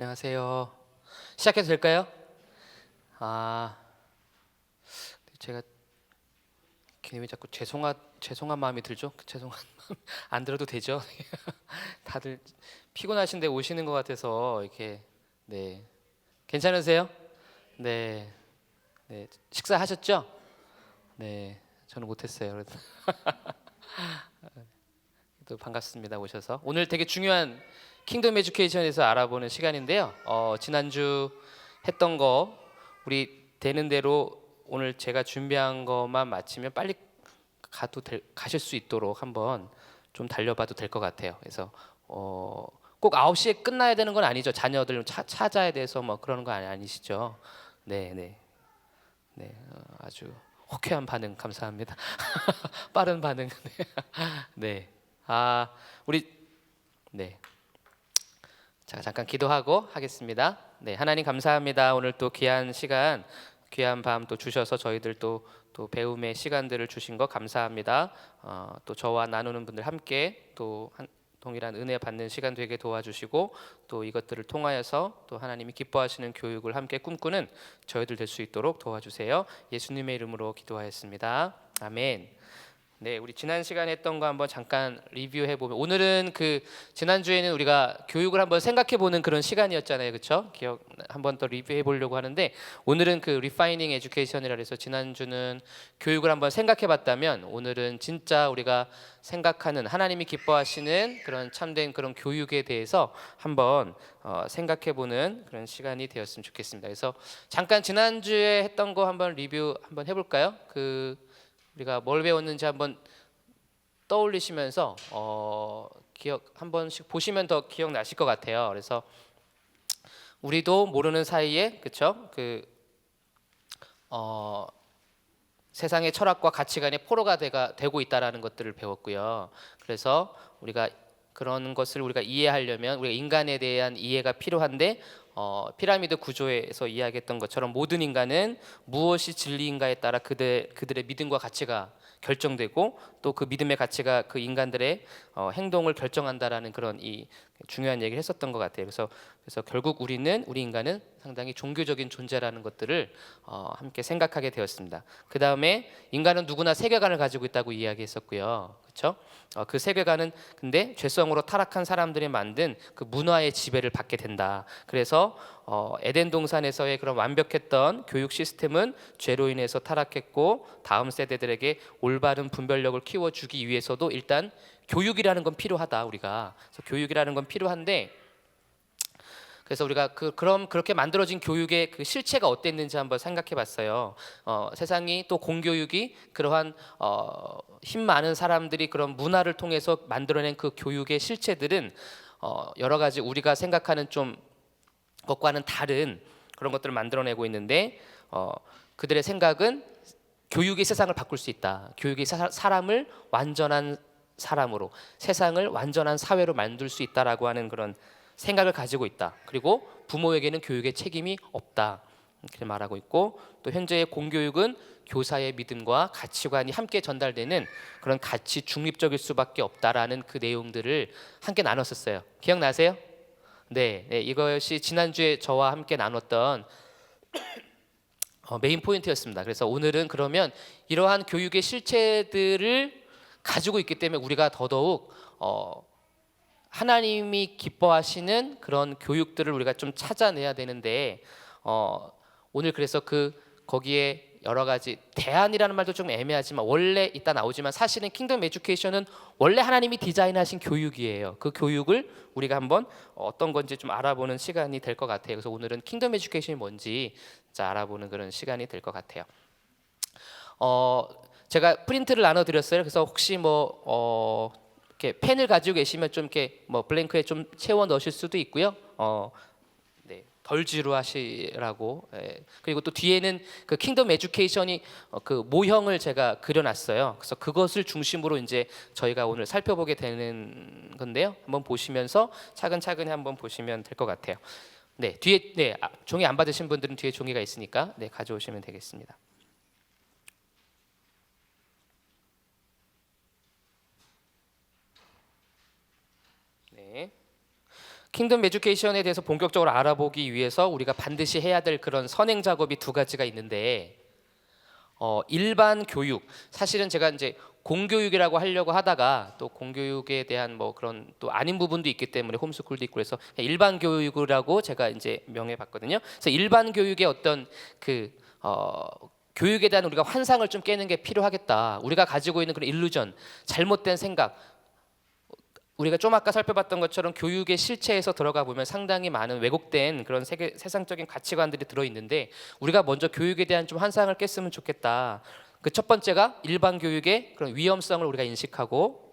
안녕하세요. 시작해도 될까요? 제가 괜히 왜 자꾸 죄송한 마음이 들죠? 죄송한 마음 안 들어도 되죠? 다들 피곤하신데 오시는 것 같아서 이렇게. 네, 괜찮으세요? 네, 네, 식사하셨죠? 네, 저는 못했어요. 그래도 또 반갑습니다 오셔서. 오늘 되게 중요한 킹덤 에듀케이션에서 알아보는 시간인데요. 지난주 했던 거 우리 되는 대로 오늘 제가 준비한 것만 마치면 빨리 가실 수 있도록 한번 좀 달려봐도 될 것 같아요. 그래서 꼭 9시에 끝나야 되는 건 아니죠. 자녀들 찾아야 돼서 뭐 그러는 거 아니시죠? 네, 네, 네. 아주 호쾌한 반응 감사합니다. 빠른 반응. 네. 아, 우리 네. 자, 잠깐 기도하고 하겠습니다. 네, 하나님 감사합니다. 오늘 또 귀한 시간, 귀한 밤 또 주셔서 저희들 또 배움의 시간들을 주신 거 감사합니다. 또 저와 나누는 분들 함께 동일한 은혜 받는 시간 되게 도와주시고 또 이것들을 통하여서 또 하나님이 기뻐하시는 교육을 함께 꿈꾸는 저희들 될 수 있도록 도와주세요. 예수님의 이름으로 기도하였습니다. 아멘. 네, 우리 지난 시간에 했던 거 한번 잠깐 리뷰해 보면 오늘은 그 지난주에는 우리가 교육을 한번 생각해 보는 그런 시간이었잖아요. 그렇죠? 기억 한번 더 리뷰해 보려고 하는데 오늘은 그 리파이닝 에듀케이션이라 해서 지난주는 교육을 한번 생각해 봤다면 오늘은 진짜 우리가 생각하는 하나님이 기뻐하시는 그런 참된 그런 교육에 대해서 한번 생각해 보는 그런 시간이 되었으면 좋겠습니다. 그래서 잠깐 지난주에 했던 거 한번 리뷰 한번 해 볼까요? 우리가 뭘 배웠는지 한번 떠올리시면서 기억 한 번씩 보시면 더 기억나실 것 같아요. 그래서 우리도 모르는 사이에 그렇죠? 세상의 철학과 가치관의 포로가 되고 있다라는 것들을 배웠고요. 그래서 우리가 그런 것을 우리가 이해하려면 우리가 인간에 대한 이해가 필요한데 피라미드 구조에서 이야기했던 것처럼 모든 인간은 무엇이 진리인가에 따라 그들의 믿음과 가치가 결정되고 또 그 믿음의 가치가 그 인간들의 행동을 결정한다라는 그런 이 중요한 얘기를 했었던 것 같아요. 그래서 결국 우리 인간은 상당히 종교적인 존재라는 것들을 함께 생각하게 되었습니다. 그 다음에 인간은 누구나 세계관을 가지고 있다고 이야기했었고요. 그렇죠? 그 세계관은 근데 죄성으로 타락한 사람들이 만든 그 문화의 지배를 받게 된다. 그래서 에덴 동산에서의 그런 완벽했던 교육 시스템은 죄로 인해서 타락했고 다음 세대들에게 올바른 분별력을 키워주기 위해서도 일단 교육이라는 건 필요하다. 그래서 교육이라는 건 필요한데 그래서 우리가 그럼 그렇게 만들어진 교육의 그 실체가 어땠는지 한번 생각해봤어요. 세상이 또 공교육이 그러한 힘 많은 사람들이 그런 문화를 통해서 만들어낸 그 교육의 실체들은 여러 가지 우리가 생각하는 좀 것과는 다른 그런 것들을 만들어내고 있는데 그들의 생각은 교육이 세상을 바꿀 수 있다. 교육이 사람을 완전한 사람으로 세상을 완전한 사회로 만들 수 있다라고 하는 그런 생각을 가지고 있다. 그리고 부모에게는 교육의 책임이 없다. 이렇게 말하고 있고 또 현재의 공교육은 교사의 믿음과 가치관이 함께 전달되는 그런 가치 중립적일 수밖에 없다라는 그 내용들을 함께 나눴었어요. 기억나세요? 네, 이것이 지난주에 저와 함께 나눴던 메인 포인트였습니다. 그래서 오늘은 그러면 이러한 교육의 실체들을 가지고 있기 때문에 우리가 더더욱 하나님이 기뻐하시는 그런 교육들을 우리가 좀 찾아내야 되는데 오늘 그래서 거기에 여러 가지 대안이라는 말도 좀 애매하지만 원래 이따 나오지만 사실은 킹덤 에듀케이션은 원래 하나님이 디자인하신 교육이에요. 그 교육을 우리가 한번 어떤 건지 좀 알아보는 시간이 될 것 같아요. 그래서 오늘은 킹덤 에듀케이션이 뭔지 알아보는 그런 시간이 될 것 같아요. 제가 프린트를 나눠드렸어요. 그래서 혹시 이렇게 펜을 가지고 계시면 좀 이렇게 블랭크에 좀 채워 넣으실 수도 있고요. 네, 덜 지루하시라고. 그리고 또 뒤에는 그 킹덤 에듀케이션이 그 모형을 제가 그려놨어요. 그래서 그것을 중심으로 이제 저희가 오늘 살펴보게 되는 건데요. 한번 보시면서 차근차근히 한번 보시면 될 것 같아요. 네, 뒤에 종이 안 받으신 분들은 뒤에 종이가 있으니까 가져오시면 되겠습니다. 네. 킹덤 에듀케이션에 대해서 본격적으로 알아보기 위해서 우리가 반드시 해야 될 그런 선행 작업이 두 가지가 있는데, 일반 교육, 사실은 제가 이제 공교육이라고 하려고 하다가 또 공교육에 대한 뭐 그런 또 아닌 부분도 있기 때문에 홈스쿨도 있고 그래서 일반 교육이라고 제가 이제 명해봤거든요. 그래서 일반 교육의 어떤 교육에 대한 우리가 환상을 좀 깨는 게 필요하겠다. 우리가 가지고 있는 그런 일루전, 잘못된 생각, 우리가 좀 아까 살펴봤던 것처럼 교육의 실체에서 들어가 보면 상당히 많은 왜곡된 그런 세상적인 가치관들이 들어있는데, 우리가 먼저 교육에 대한 좀 환상을 깼으면 좋겠다. 그 첫 번째가 일반 교육의 그런 위험성을 우리가 인식하고,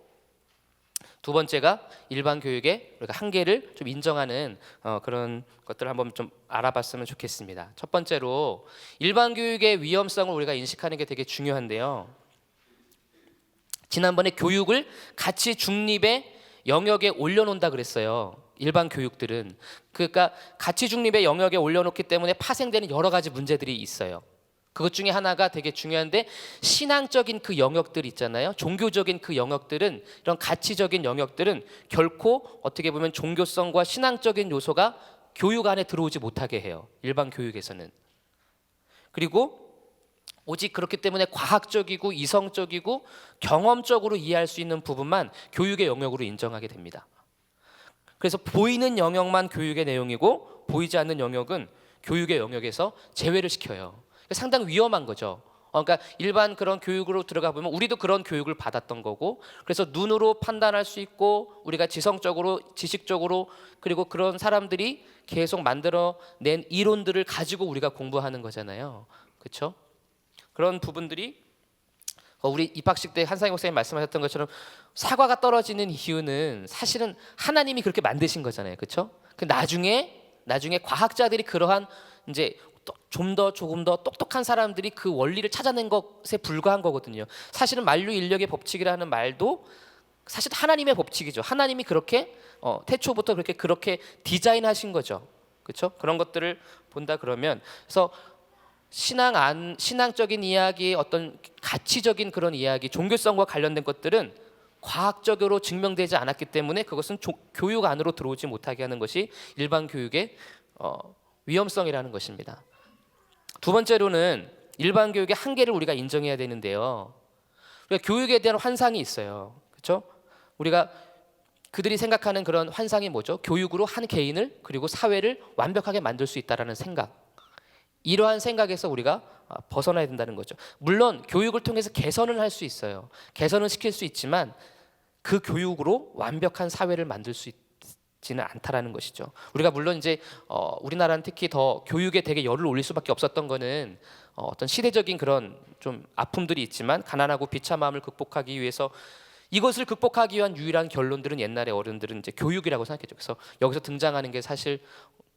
두 번째가 일반 교육의 우리가 한계를 좀 인정하는 그런 것들을 한번 좀 알아봤으면 좋겠습니다. 첫 번째로 일반 교육의 위험성을 우리가 인식하는 게 되게 중요한데요. 지난번에 교육을 가치 중립의 영역에 올려놓는다 그랬어요. 일반 교육들은 그러니까 가치 중립의 영역에 올려놓기 때문에 파생되는 여러 가지 문제들이 있어요. 그것 중에 하나가 되게 중요한데, 신앙적인 그 영역들 있잖아요. 종교적인 그 영역들은, 이런 가치적인 영역들은 결코 어떻게 보면 종교성과 신앙적인 요소가 교육 안에 들어오지 못하게 해요. 일반 교육에서는. 그리고 오직 그렇기 때문에 과학적이고 이성적이고 경험적으로 이해할 수 있는 부분만 교육의 영역으로 인정하게 됩니다. 그래서 보이는 영역만 교육의 내용이고 보이지 않는 영역은 교육의 영역에서 제외를 시켜요. 상당히 위험한 거죠. 그러니까 일반 그런 교육으로 들어가 보면 우리도 그런 교육을 받았던 거고, 그래서 눈으로 판단할 수 있고 우리가 지성적으로 지식적으로 그리고 그런 사람들이 계속 만들어낸 이론들을 가지고 우리가 공부하는 거잖아요. 그렇죠? 그런 부분들이 우리 입학식 때 한상희 목사님 말씀하셨던 것처럼 사과가 떨어지는 이유는 사실은 하나님이 그렇게 만드신 거잖아요. 그렇죠? 그 나중에 과학자들이 그러한 이제 조금 더 똑똑한 사람들이 그 원리를 찾아낸 것에 불과한 거거든요. 사실은 만류 인력의 법칙이라는 말도 사실 하나님의 법칙이죠. 하나님이 그렇게 태초부터 그렇게 디자인하신 거죠. 그렇죠? 그런 것들을 본다 그러면, 그래서 신앙적인 이야기, 어떤 가치적인 그런 이야기, 종교성과 관련된 것들은 과학적으로 증명되지 않았기 때문에 그것은 교육 안으로 들어오지 못하게 하는 것이 일반 교육의 위험성이라는 것입니다. 두 번째로는 일반 교육의 한계를 우리가 인정해야 되는데요. 우리가 교육에 대한 환상이 있어요. 그렇죠? 우리가 그들이 생각하는 그런 환상이 뭐죠? 교육으로 한 개인을 그리고 사회를 완벽하게 만들 수 있다라는 생각. 이러한 생각에서 우리가 벗어나야 된다는 거죠. 물론 교육을 통해서 개선을 할 수 있어요. 개선을 시킬 수 있지만 그 교육으로 완벽한 사회를 만들 수 있지는 않다라는 것이죠. 우리가 물론 이제 우리나라는 특히 더 교육에 되게 열을 올릴 수밖에 없었던 거는 어떤 시대적인 그런 좀 아픔들이 있지만, 가난하고 비참함을 극복하기 위해서 이것을 극복하기 위한 유일한 결론들은 옛날에 어른들은 이제 교육이라고 생각했죠. 그래서 여기서 등장하는 게 사실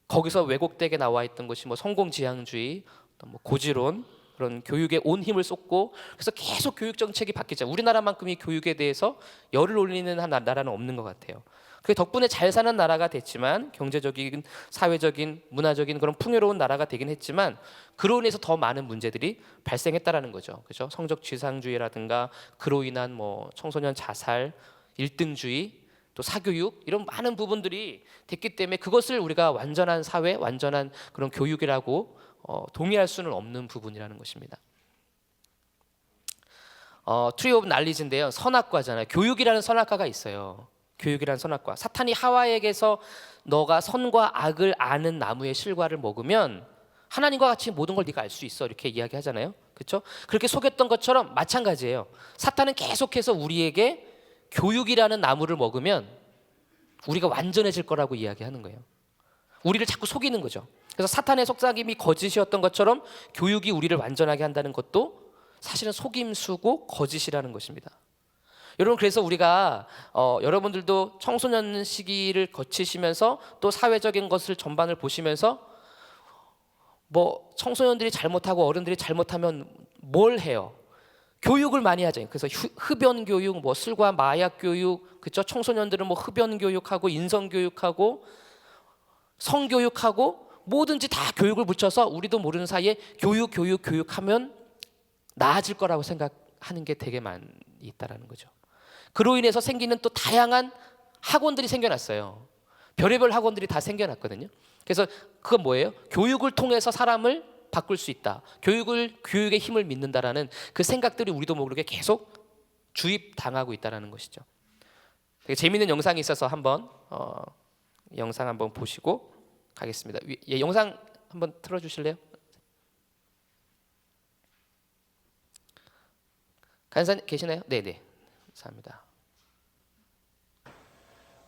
거기서 왜곡되게 나와 있던 것이 뭐 성공지향주의, 뭐 고지론, 그런 교육에 온 힘을 쏟고, 그래서 계속 교육 정책이 바뀌죠. 우리나라만큼이 교육에 대해서 열을 올리는 한 나라는 없는 것 같아요. 그 덕분에 잘 사는 나라가 됐지만, 경제적인, 사회적인, 문화적인 그런 풍요로운 나라가 되긴 했지만, 그로 인해서 더 많은 문제들이 발생했다라는 거죠. 그렇죠? 성적 지상주의라든가 그로 인한 뭐 청소년 자살, 일등주의, 또 사교육, 이런 많은 부분들이 됐기 때문에 그것을 우리가 완전한 사회, 완전한 그런 교육이라고 동의할 수는 없는 부분이라는 것입니다. 트리 오브 날리지인데요, 선악과잖아요. 교육이라는 선악과가 있어요. 교육이라는 선악과. 사탄이 하와에게서 너가 선과 악을 아는 나무의 실과를 먹으면 하나님과 같이 모든 걸 네가 알 수 있어, 이렇게 이야기하잖아요. 그렇죠? 그렇게 속였던 것처럼 마찬가지예요. 사탄은 계속해서 우리에게 교육이라는 나무를 먹으면 우리가 완전해질 거라고 이야기하는 거예요. 우리를 자꾸 속이는 거죠. 그래서 사탄의 속삭임이 거짓이었던 것처럼 교육이 우리를 완전하게 한다는 것도 사실은 속임수고 거짓이라는 것입니다. 여러분, 그래서 우리가 여러분들도 청소년 시기를 거치시면서 또 사회적인 것을 전반을 보시면서 뭐 청소년들이 잘못하고 어른들이 잘못하면 뭘 해요? 교육을 많이 하죠. 그래서 흡연 교육, 뭐 술과 마약 교육, 그렇죠? 청소년들은 뭐 흡연 교육하고 인성 교육하고 성 교육하고 뭐든지 다 교육을 붙여서 우리도 모르는 사이에 교육하면 나아질 거라고 생각하는 게 되게 많이 있다라는 거죠. 그로 인해서 생기는 또 다양한 학원들이 생겨났어요. 별의별 학원들이 다 생겨났거든요. 그래서 그건 뭐예요? 교육을 통해서 사람을 바꿀 수 있다. 교육의 힘을 믿는다라는 그 생각들이 우리도 모르게 계속 주입당하고 있다는 것이죠. 되게 재미있는 영상이 있어서 한번 영상 한번 보시고 가겠습니다. 예, 영상 한번 틀어주실래요? 간사님 계시나요? 네네. 감사합니다.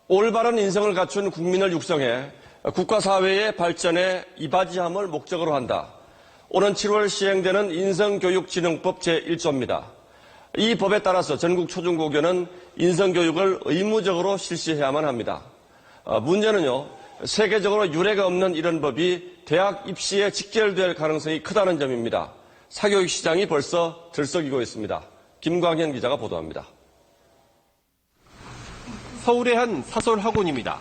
올바른 인성을 갖춘 국민을 육성해 국가 사회의 발전에 이바지함을 목적으로 한다. 오는 7월 시행되는 인성교육진흥법 제1조입니다. 이 법에 따라서 전국 초중고교는 인성교육을 의무적으로 실시해야만 합니다. 문제는요, 세계적으로 유례가 없는 이런 법이 대학 입시에 직결될 가능성이 크다는 점입니다. 사교육 시장이 벌써 들썩이고 있습니다. 김광현 기자가 보도합니다. 서울의 한 사설 학원입니다.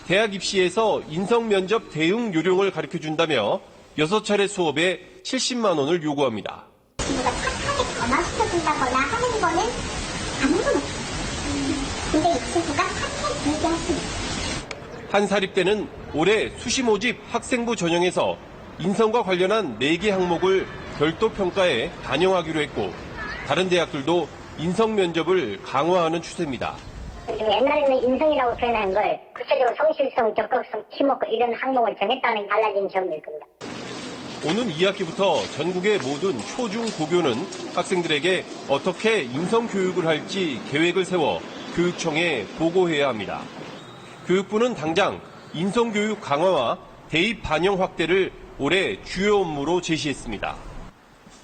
대학 입시에서 인성면접 대응 요령을 가르쳐준다며 6차례 수업에 70만 원을 요구합니다. 친구가 착하게 변화시켜준다거나 하는 거는 아무도 없어요. 근데 이 친구가 착하게 얘기했습니다. 한 사립대는 올해 수시 모집 학생부 전형에서 인성과 관련한 4개 항목을 별도 평가에 반영하기로 했고, 다른 대학들도 인성 면접을 강화하는 추세입니다. 옛날에는 인성이라고 표현하는 걸 구체적으로 성실성, 적극성, 팀워크 이런 항목을 정했다는 달라진 점일 겁니다. 오는 2학기부터 전국의 모든 초중 고교는 학생들에게 어떻게 인성 교육을 할지 계획을 세워 교육청에 보고해야 합니다. 교육부는 당장 인성 교육 강화와 대입 반영 확대를 올해 주요 업무로 제시했습니다.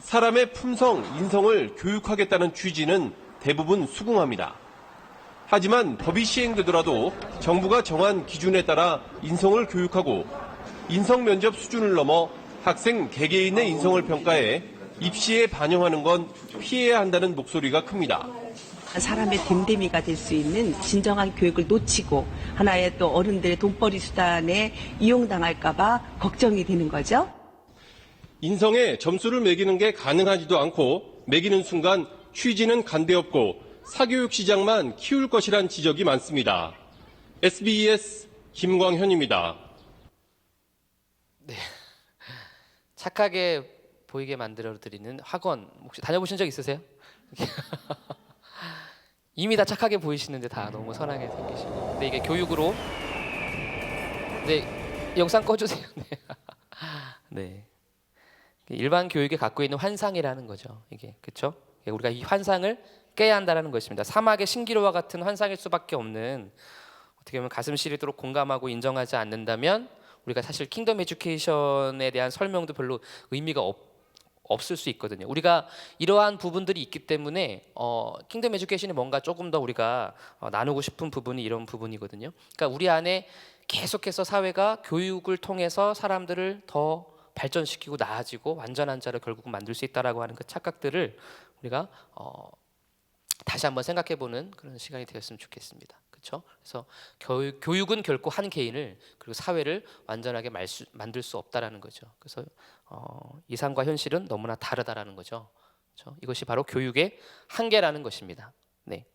사람의 품성, 인성을 교육하겠다는 취지는 대부분 수긍합니다. 하지만 법이 시행되더라도 정부가 정한 기준에 따라 인성을 교육하고 인성 면접 수준을 넘어 학생 개개인의 인성을 평가해 입시에 반영하는 건 피해야 한다는 목소리가 큽니다. 사람의 댐댐이가 될 수 있는 진정한 교육을 놓치고 하나의 또 어른들의 돈벌이 수단에 이용당할까 봐 걱정이 되는 거죠. 인성에 점수를 매기는 게 가능하지도 않고 매기는 순간 취지는 간대없고 사교육 시장만 키울 것이란 지적이 많습니다. SBS 김광현입니다. 네. 착하게 보이게 만들어드리는 학원 혹시 다녀보신 적 있으세요? 이미 다 착하게 보이시는데 다 너무 선하게 생기시고. 근데 이게 교육으로 네, 영상 꺼주세요. 네. 네. 일반 교육이 갖고 있는 환상이라는 거죠. 이게 그렇죠? 우리가 이 환상을 깨야 한다는 것입니다. 사막의 신기루와 같은 환상일 수밖에 없는, 어떻게 보면 가슴 시리도록 공감하고 인정하지 않는다면 우리가 사실 킹덤 에듀케이션에 대한 설명도 별로 의미가 없을 수 있거든요. 우리가 이러한 부분들이 있기 때문에 킹덤 에듀케이션이 뭔가 조금 더 우리가 나누고 싶은 부분이 이런 부분이거든요. 그러니까 우리 안에 계속해서 사회가 교육을 통해서 사람들을 더 발전시키고 나아지고 완전한 자를 결국 만들 수 있다라고 하는 그 착각들을 우리가 다시 한번 생각해보는 그런 시간이 되었으면 좋겠습니다. 그렇죠? 그래서 교육은 결코 한 개인을 그리고 사회를 완전하게 만들 수 없다라는 거죠. 그래서 이상과 현실은 너무나 다르다라는 거죠. 그렇죠? 이것이 바로 교육의 한계라는 것입니다. 네.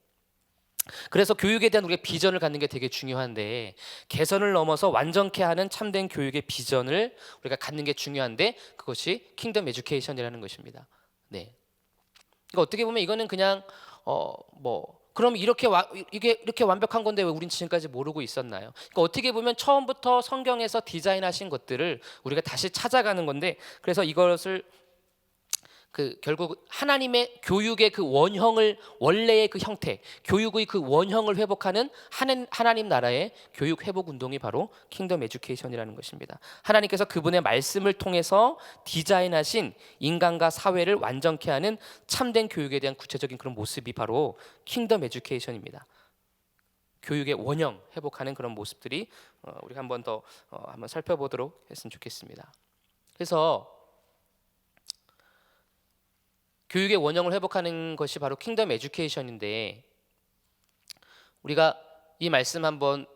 그래서 교육에 대한 우리가 비전을 갖는 게 되게 중요한데, 개선을 넘어서 완전케 하는 참된 교육의 비전을 우리가 갖는 게 중요한데, 그것이 킹덤 에듀케이션이라는 것입니다. 네. 그러니까 어떻게 보면 이거는 그냥 그럼 이게 이렇게 완벽한 건데 왜 우린 지금까지 모르고 있었나요? 그러니까 어떻게 보면 처음부터 성경에서 디자인하신 것들을 우리가 다시 찾아가는 건데, 그래서 이것을 결국 하나님의 교육의 그 원형을, 원래의 그 형태, 교육의 그 원형을 회복하는 하나님 나라의 교육 회복 운동이 바로 킹덤 에듀케이션이라는 것입니다. 하나님께서 그분의 말씀을 통해서 디자인하신 인간과 사회를 완전케 하는 참된 교육에 대한 구체적인 그런 모습이 바로 킹덤 에듀케이션입니다. 교육의 원형 회복하는 그런 모습들이 우리가 한번 더 한번 살펴보도록 했으면 좋겠습니다. 그래서 교육의 원형을 회복하는 것이 바로 킹덤 에듀케이션인데, 우리가 이 말씀 한번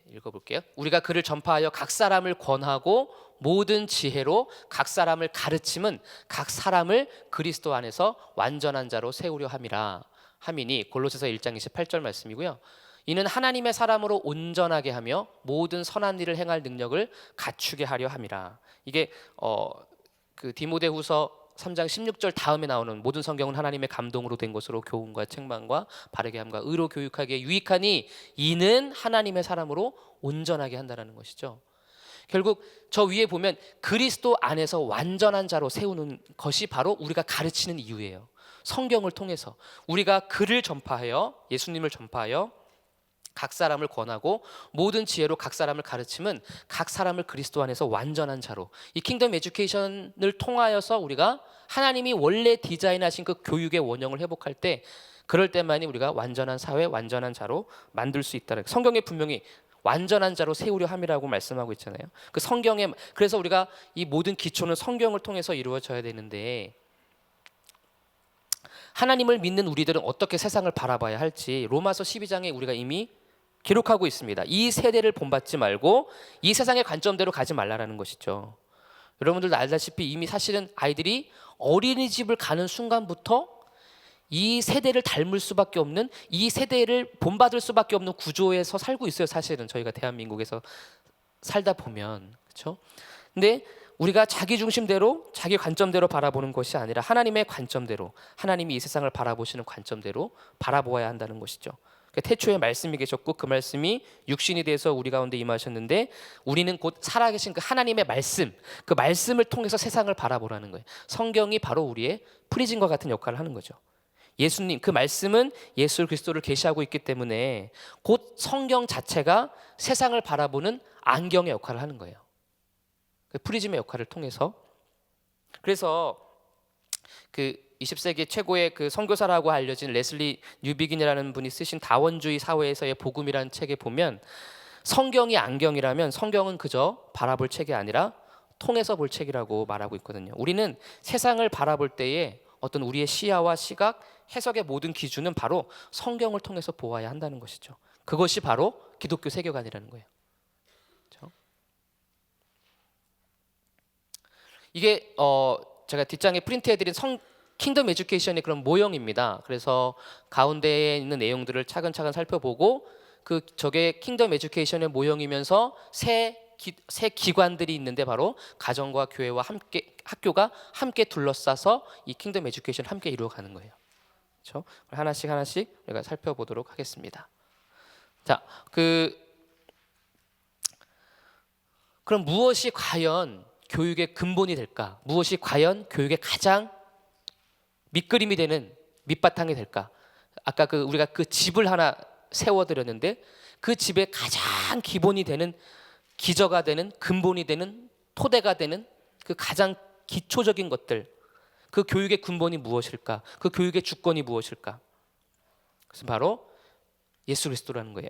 읽어볼게요. 우리가 그를 전파하여 각 사람을 권하고 모든 지혜로 각 사람을 가르침은 각 사람을 그리스도 안에서 완전한 자로 세우려 함이라 하미니, 골로새서 1장 28절 말씀이고요. 이는 하나님의 사람으로 온전하게 하며 모든 선한 일을 행할 능력을 갖추게 하려 함이라. 이게 그 디모데후서 3장 16절 다음에 나오는 모든 성경은 하나님의 감동으로 된 것으로 교훈과 책망과 바르게 함과 의로 교육하기에 유익하니 이는 하나님의 사람으로 온전하게 한다는 것이죠. 결국 저 위에 보면 그리스도 안에서 완전한 자로 세우는 것이 바로 우리가 가르치는 이유예요. 성경을 통해서 우리가 글을 전파하여 예수님을 전파하여 각 사람을 권하고 모든 지혜로 각 사람을 가르침은 각 사람을 그리스도 안에서 완전한 자로, 이 킹덤 에듀케이션을 통하여서 우리가 하나님이 원래 디자인하신 그 교육의 원형을 회복할 때, 그럴 때만이 우리가 완전한 사회, 완전한 자로 만들 수 있다는, 성경에 분명히 완전한 자로 세우려 함이라고 말씀하고 있잖아요. 그 성경에, 그래서 우리가 이 모든 기초는 성경을 통해서 이루어져야 되는데, 하나님을 믿는 우리들은 어떻게 세상을 바라봐야 할지 로마서 12장에 우리가 이미 기록하고 있습니다. 이 세대를 본받지 말고 이 세상의 관점대로 가지 말라라는 것이죠. 여러분들도 알다시피 이미 사실은 아이들이 어린이집을 가는 순간부터 이 세대를 닮을 수밖에 없는, 이 세대를 본받을 수밖에 없는 구조에서 살고 있어요. 사실은 저희가 대한민국에서 살다 보면, 그렇죠? 근데 우리가 자기 중심대로, 자기 관점대로 바라보는 것이 아니라 하나님의 관점대로, 하나님이 이 세상을 바라보시는 관점대로 바라보아야 한다는 것이죠. 태초에 말씀이 계셨고 그 말씀이 육신이 돼서 우리 가운데 임하셨는데, 우리는 곧 살아계신 그 하나님의 말씀, 그 말씀을 통해서 세상을 바라보라는 거예요. 성경이 바로 우리의 프리즘과 같은 역할을 하는 거죠. 예수님, 그 말씀은 예수 그리스도를 계시하고 있기 때문에 곧 성경 자체가 세상을 바라보는 안경의 역할을 하는 거예요. 그 프리즘의 역할을 통해서. 그래서 그 20세기 최고의 그 선교사라고 알려진 레슬리 뉴비긴이라는 분이 쓰신 다원주의 사회에서의 복음이라는 책에 보면, 성경이 안경이라면 성경은 그저 바라볼 책이 아니라 통해서 볼 책이라고 말하고 있거든요. 우리는 세상을 바라볼 때에 어떤 우리의 시야와 시각, 해석의 모든 기준은 바로 성경을 통해서 보아야 한다는 것이죠. 그것이 바로 기독교 세계관이라는 거예요. 그렇죠? 이게 제가 뒷장에 프린트해드린 킹덤 에듀케이션의 그런 모형입니다. 그래서 가운데에 있는 내용들을 차근차근 살펴보고, 저게 킹덤 에듀케이션의 모형이면서 세 기관들이 있는데 바로 가정과 교회와 함께, 학교가 함께 둘러싸서 이 킹덤 에듀케이션을 함께 이루어가는 거예요. 그렇죠? 하나씩 우리가 살펴보도록 하겠습니다. 자, 그럼 무엇이 과연 교육의 근본이 될까? 무엇이 과연 교육의 가장 밑그림이 되는 밑바탕이 될까? 아까 우리가 그 집을 하나 세워드렸는데, 그 집의 가장 기본이 되는, 기저가 되는, 근본이 되는, 토대가 되는 그 가장 기초적인 것들, 그 교육의 근본이 무엇일까? 그 교육의 주권이 무엇일까? 그것은 바로 예수 그리스도라는 거예요.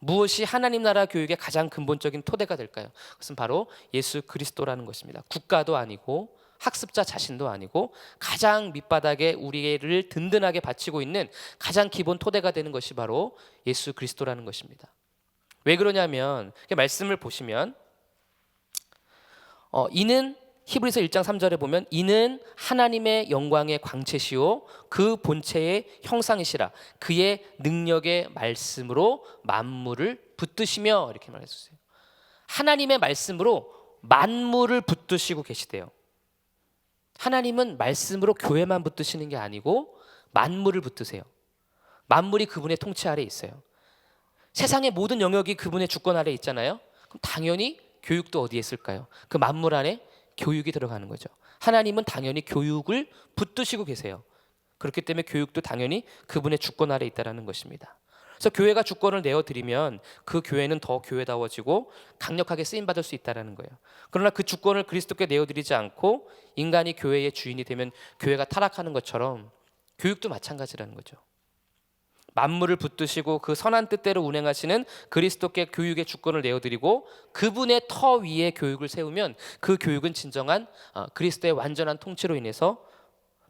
무엇이 하나님 나라 교육의 가장 근본적인 토대가 될까요? 그것은 바로 예수 그리스도라는 것입니다. 국가도 아니고 학습자 자신도 아니고 가장 밑바닥에 우리를 든든하게 받치고 있는 가장 기본 토대가 되는 것이 바로 예수 그리스도라는 것입니다. 왜 그러냐면, 말씀을 보시면 이는 히브리서 1장 3절에 보면, 이는 하나님의 영광의 광채시오 그 본체의 형상이시라 그의 능력의 말씀으로 만물을 붙드시며, 이렇게 말했어요. 하나님의 말씀으로 만물을 붙드시고 계시대요. 하나님은 말씀으로 교회만 붙드시는 게 아니고 만물을 붙드세요. 만물이 그분의 통치 아래에 있어요. 세상의 모든 영역이 그분의 주권 아래에 있잖아요. 그럼 당연히 교육도 어디에 있을까요? 그 만물 안에 교육이 들어가는 거죠. 하나님은 당연히 교육을 붙드시고 계세요. 그렇기 때문에 교육도 당연히 그분의 주권 아래에 있다는 것입니다. 그래서 교회가 주권을 내어드리면 그 교회는 더 교회다워지고 강력하게 쓰임받을 수 있다는 거예요. 그러나 그 주권을 그리스도께 내어드리지 않고 인간이 교회의 주인이 되면 교회가 타락하는 것처럼 교육도 마찬가지라는 거죠. 만물을 붙드시고 그 선한 뜻대로 운행하시는 그리스도께 교육의 주권을 내어드리고 그분의 터 위에 교육을 세우면 그 교육은 진정한 그리스도의 완전한 통치로 인해서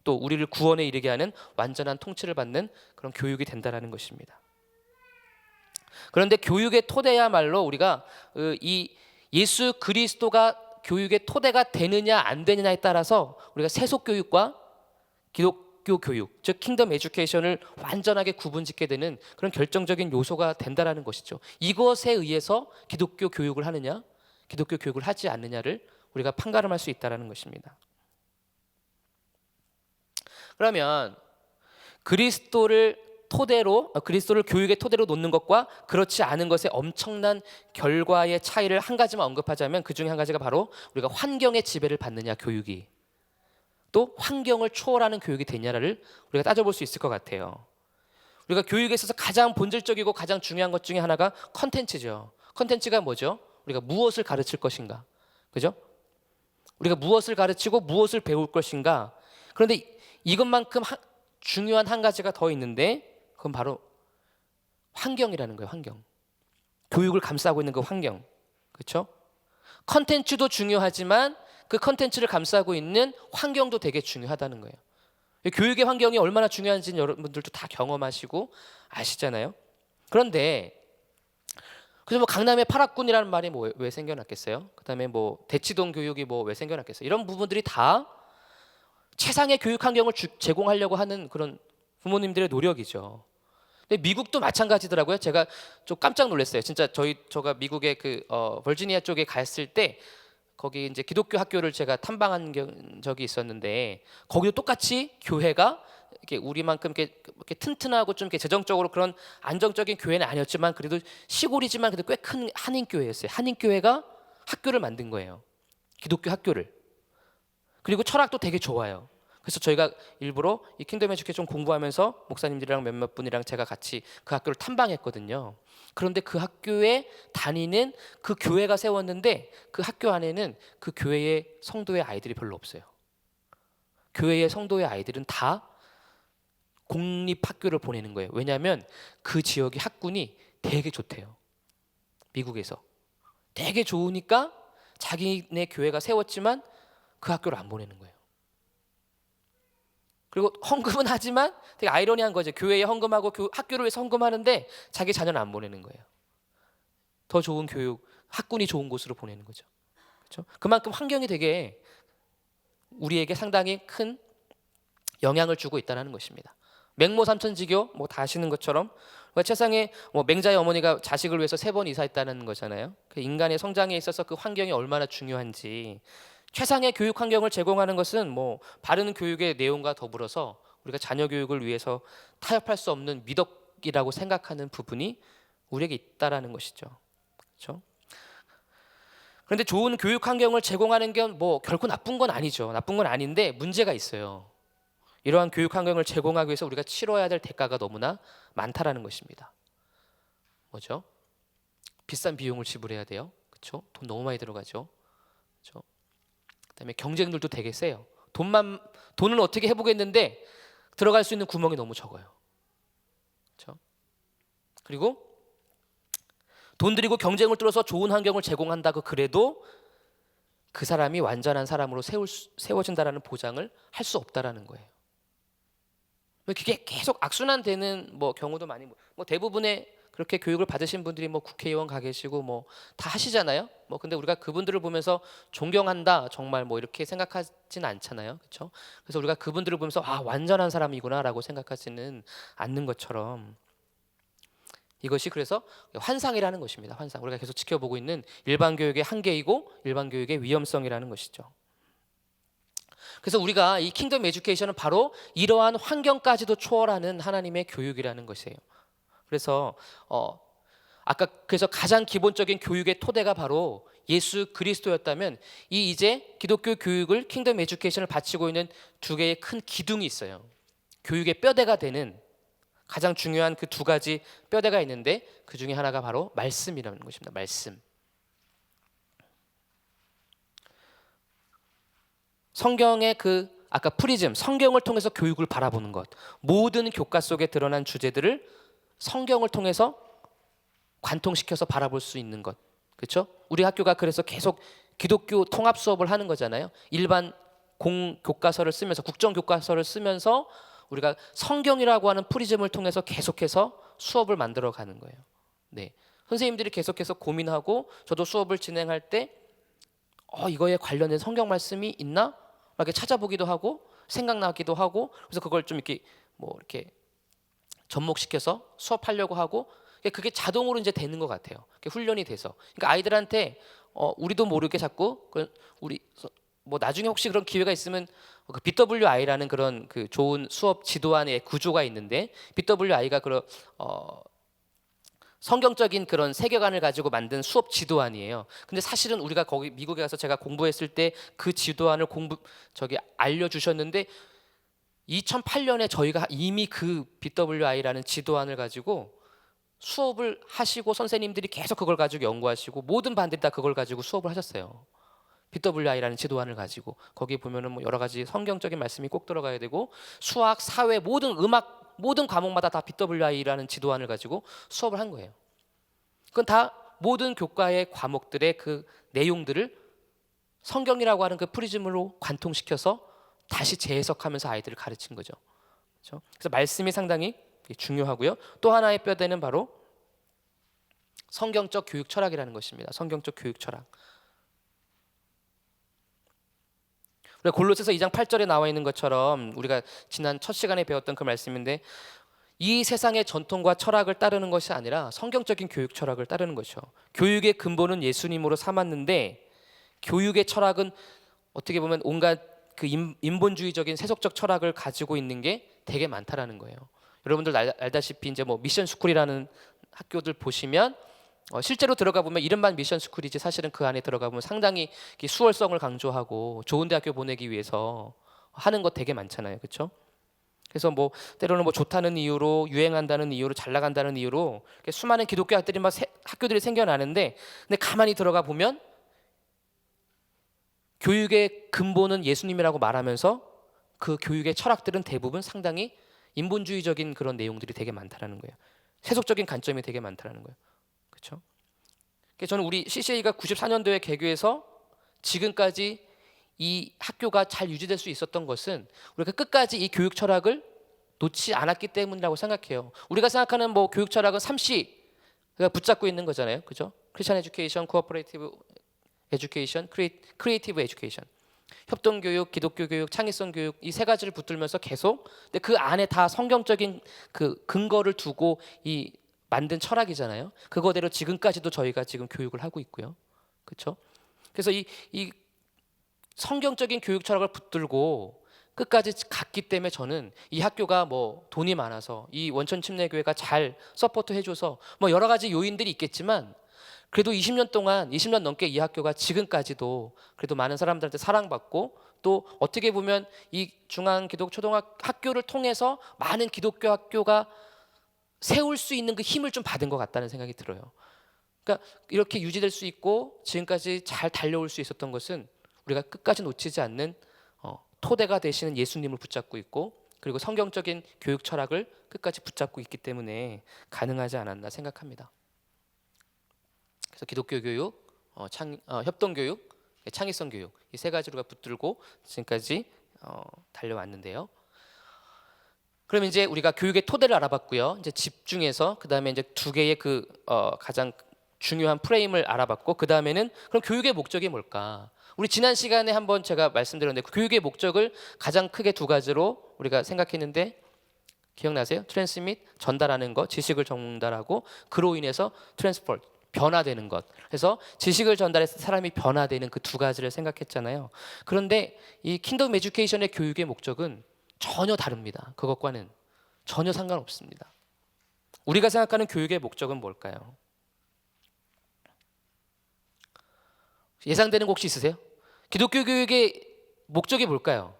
또 우리를 구원에 이르게 하는 완전한 통치를 받는 그런 교육이 된다는 것입니다. 그런데 교육의 토대야말로 우리가 이 예수 그리스도가 교육의 토대가 되느냐 안 되느냐에 따라서 우리가 세속교육과 기독교 교육, 즉 킹덤 에듀케이션을 완전하게 구분짓게 되는 그런 결정적인 요소가 된다라는 것이죠. 이것에 의해서 기독교 교육을 하느냐, 기독교 교육을 하지 않느냐를 우리가 판가름할 수 있다라는 것입니다. 그러면 그리스도를 교육의 토대로 놓는 것과 그렇지 않은 것의 엄청난 결과의 차이를 한 가지만 언급하자면 그 중에 한 가지가 바로 우리가 환경의 지배를 받느냐 교육이, 또 환경을 초월하는 교육이 되냐를 우리가 따져볼 수 있을 것 같아요. 우리가 교육에 있어서 가장 본질적이고 가장 중요한 것 중에 하나가 컨텐츠죠. 컨텐츠가 뭐죠? 우리가 무엇을 가르칠 것인가, 그죠? 우리가 무엇을 가르치고 무엇을 배울 것인가. 그런데 이것만큼 중요한 한 가지가 더 있는데 그건 바로 환경이라는 거예요. 환경. 교육을 감싸고 있는 그 환경. 그렇죠? 컨텐츠도 중요하지만 그 컨텐츠를 감싸고 있는 환경도 되게 중요하다는 거예요. 교육의 환경이 얼마나 중요한지는 여러분들도 다 경험하시고 아시잖아요. 그런데 그래서 뭐 강남의 파락군이라는 말이 왜 생겨났겠어요? 그다음에 뭐 대치동 교육이 왜 생겨났겠어요? 이런 부분들이 다 최상의 교육 환경을 제공하려고 하는 그런 부모님들의 노력이죠. 근데 미국도 마찬가지더라고요. 제가 좀 깜짝 놀랐어요. 진짜 제가 미국의 버지니아 쪽에 갔을 때 거기 이제 기독교 학교를 제가 탐방한 적이 있었는데 거기도 똑같이 교회가 이렇게 우리만큼 이렇게 튼튼하고 좀 이렇게 재정적으로 그런 안정적인 교회는 아니었지만 그래도 시골이지만 그래도 꽤 큰 한인 교회였어요. 한인 교회가 학교를 만든 거예요. 기독교 학교를. 그리고 철학도 되게 좋아요. 그래서 저희가 일부러 이 킹덤 에듀케이션 공부하면서 목사님들이랑 몇몇 분이랑 제가 같이 그 학교를 탐방했거든요. 그런데 그 학교에 다니는 그 교회가 세웠는데 그 학교 안에는 그 교회의 성도의 아이들이 별로 없어요. 교회의 성도의 아이들은 다 공립학교를 보내는 거예요. 왜냐하면 그 지역의 학군이 되게 좋대요. 미국에서. 되게 좋으니까 자기네 교회가 세웠지만 그 학교를 안 보내는 거예요. 그리고 헌금은 하지만 되게 아이러니한 거죠. 교회에 헌금하고 학교를 위해서 헌금하는데 자기 자녀는 안 보내는 거예요. 더 좋은 교육, 학군이 좋은 곳으로 보내는 거죠. 그렇죠? 그만큼 환경이 되게 우리에게 상당히 큰 영향을 주고 있다는 것입니다. 맹모 삼천지교 다 아시는 것처럼 세상에 맹자의 어머니가 자식을 위해서 3번 이사했다는 거잖아요. 그 인간의 성장에 있어서 그 환경이 얼마나 중요한지, 최상의 교육 환경을 제공하는 것은 바른 교육의 내용과 더불어서 우리가 자녀 교육을 위해서 타협할 수 없는 미덕이라고 생각하는 부분이 우리에게 있다라는 것이죠. 그렇죠? 그런데 좋은 교육 환경을 제공하는 게 결코 나쁜 건 아니죠. 나쁜 건 아닌데 문제가 있어요. 이러한 교육 환경을 제공하기 위해서 우리가 치러야 될 대가가 너무나 많다라는 것입니다. 뭐죠? 비싼 비용을 지불해야 돼요. 그렇죠? 돈 너무 많이 들어가죠. 그렇죠? 그다음에 경쟁률도 되게 세요. 돈은 어떻게 해보겠는데 들어갈 수 있는 구멍이 너무 적어요. 그렇죠? 그리고 돈 들이고 경쟁을 뚫어서 좋은 환경을 제공한다고 그래도 그 사람이 완전한 사람으로 세워진다라는 보장을 할 수 없다라는 거예요. 그게 계속 악순환되는 경우도 많이 대부분의 그렇게 교육을 받으신 분들이 국회의원 가 계시고 다 하시잖아요. 근데 우리가 그분들을 보면서 존경한다 정말 이렇게 생각하지는 않잖아요. 그렇죠? 그래서 우리가 그분들을 보면서 완전한 사람이구나라고 생각하지는 않는 것처럼 이것이 그래서 환상이라는 것입니다. 환상. 우리가 계속 지켜보고 있는 일반 교육의 한계이고 일반 교육의 위험성이라는 것이죠. 그래서 우리가 이 킹덤 에듀케이션은 바로 이러한 환경까지도 초월하는 하나님의 교육이라는 것이에요. 그래서 아까 그래서 가장 기본적인 교육의 토대가 바로 예수 그리스도였다면 이제 기독교 교육을 킹덤 에듀케이션을 바치고 있는 2개의 큰 기둥이 있어요. 교육의 뼈대가 되는 가장 중요한 그 2가지 뼈대가 있는데 그 중에 하나가 바로 말씀이라는 것입니다. 말씀. 성경의 아까 프리즘, 성경을 통해서 교육을 바라보는 것, 모든 교과 속에 드러난 주제들을 성경을 통해서 관통시켜서 바라볼 수 있는 것, 그렇죠? 우리 학교가 그래서 계속 기독교 통합 수업을 하는 거잖아요. 일반 공교과서를 쓰면서, 국정교과서를 쓰면서 우리가 성경이라고 하는 프리즘을 통해서 계속해서 수업을 만들어 가는 거예요. 네, 선생님들이 계속해서 고민하고 저도 수업을 진행할 때 이거에 관련된 성경 말씀이 있나? 이렇게 찾아보기도 하고 생각나기도 하고, 그래서 그걸 좀 이렇게 뭐 이렇게 접목시켜서 수업하려고 하고, 그게 자동으로 이제 되는 것 같아요. 훈련이 돼서. 그러니까 아이들한테 우리도 모르게 자꾸 우리 뭐 나중에 혹시 그런 기회가 있으면 그 BWI라는 그런 그 좋은 수업 지도안의 구조가 있는데, BWI가 그런 성경적인 그런 세계관을 가지고 만든 수업 지도안이에요. 근데 사실은 우리가 거기 미국에 가서 제가 공부했을 때 그 지도안을 알려주셨는데 2008년에 저희가 이미 그 BWI라는 지도안을 가지고 수업을 하시고 선생님들이 계속 그걸 가지고 연구하시고 모든 반들이 다 그걸 가지고 수업을 하셨어요. BWI라는 지도안을 가지고 거기 보면은 뭐 여러 가지 성경적인 말씀이 꼭 들어가야 되고 수학, 사회, 모든 음악, 모든 과목마다 다 BWI라는 지도안을 가지고 수업을 한 거예요. 그건 다 모든 교과의 과목들의 그 내용들을 성경이라고 하는 그 프리즘으로 관통시켜서 다시 재해석하면서 아이들을 가르친 거죠. 그렇죠? 그래서 말씀이 상당히 중요하고요. 또 하나의 뼈대는 바로 성경적 교육 철학이라는 것입니다. 성경적 교육 철학. 우리가 골로새서 2장 8절에 나와 있는 것처럼 우리가 지난 첫 시간에 배웠던 그 말씀인데, 이 세상의 전통과 철학을 따르는 것이 아니라 성경적인 교육 철학을 따르는 것이죠. 교육의 근본은 예수님으로 삼았는데 교육의 철학은 어떻게 보면 온갖 그 인본주의적인 세속적 철학을 가지고 있는 게 되게 많다라는 거예요. 여러분들 알다시피 이제 뭐 미션 스쿨이라는 학교들 보시면 실제로 들어가 보면 이름만 미션 스쿨이지 사실은 그 안에 들어가 보면 상당히 수월성을 강조하고 좋은 대학교 보내기 위해서 하는 것 되게 많잖아요, 그렇죠? 그래서 뭐 때로는 뭐 좋다는 이유로, 유행한다는 이유로, 잘 나간다는 이유로 수많은 기독교 학교들이 생겨나는데, 근데 가만히 들어가 보면 교육의 근본은 예수님이라고 말하면서 그 교육의 철학들은 대부분 상당히 인본주의적인 그런 내용들이 되게 많다라는 거예요. 세속적인 관점이 되게 많다라는 거예요. 그렇죠? 저는 우리 CCA가 94년도에 개교해서 지금까지 이 학교가 잘 유지될 수 있었던 것은 우리가 끝까지 이 교육 철학을 놓지 않았기 때문이라고 생각해요. 우리가 생각하는 뭐 교육 철학은 3C가 붙잡고 있는 거잖아요. 그죠? 크리스천 에듀케이션, 코어퍼레이티브 에듀케이션, 크리에이티브 에듀케이션. 협동 교육, 기독교 교육, 창의성 교육, 이 세 가지를 붙들면서 계속, 근데 그 안에 다 성경적인 그 근거를 두고 이 만든 철학이잖아요. 그거대로 지금까지도 저희가 지금 교육을 하고 있고요. 그렇죠? 그래서 이 성경적인 교육 철학을 붙들고 끝까지 갔기 때문에 저는 이 학교가 뭐 돈이 많아서 이 원천 침례교회가 잘 서포트 해줘서 뭐 여러 가지 요인들이 있겠지만, 그래도 20년 넘게 이 학교가 지금까지도 그래도 많은 사람들한테 사랑받고, 또 어떻게 보면 이 중앙 기독 초등학교를 통해서 많은 기독교 학교가 세울 수 있는 그 힘을 좀 받은 것 같다는 생각이 들어요. 그러니까 이렇게 유지될 수 있고 지금까지 잘 달려올 수 있었던 것은 우리가 끝까지 놓치지 않는 토대가 되시는 예수님을 붙잡고 있고, 그리고 성경적인 교육 철학을 끝까지 붙잡고 있기 때문에 가능하지 않았나 생각합니다. 그래서 기독교 교육, 협동 교육, 창의성 교육, 이 세 가지로가 붙들고 지금까지 달려왔는데요. 그럼 이제 우리가 교육의 토대를 알아봤고요. 이제 집중해서 그 다음에 이제 두 개의 그 가장 중요한 프레임을 알아봤고, 그 다음에는 그럼 교육의 목적이 뭘까? 우리 지난 시간에 한번 제가 말씀드렸는데 그 교육의 목적을 가장 크게 두 가지로 우리가 생각했는데 기억나세요? 트랜스밋, 전달하는 것, 지식을 전달하고 그로 인해서 트랜스포트, 변화되는 것. 그래서 지식을 전달해서 사람이 변화되는 그 두 가지를 생각했잖아요. 그런데 이 킹덤 에듀케이션의 교육의 목적은 전혀 다릅니다. 그것과는 전혀 상관없습니다. 우리가 생각하는 교육의 목적은 뭘까요? 예상되는 거 혹시 있으세요? 기독교 교육의 목적이 뭘까요?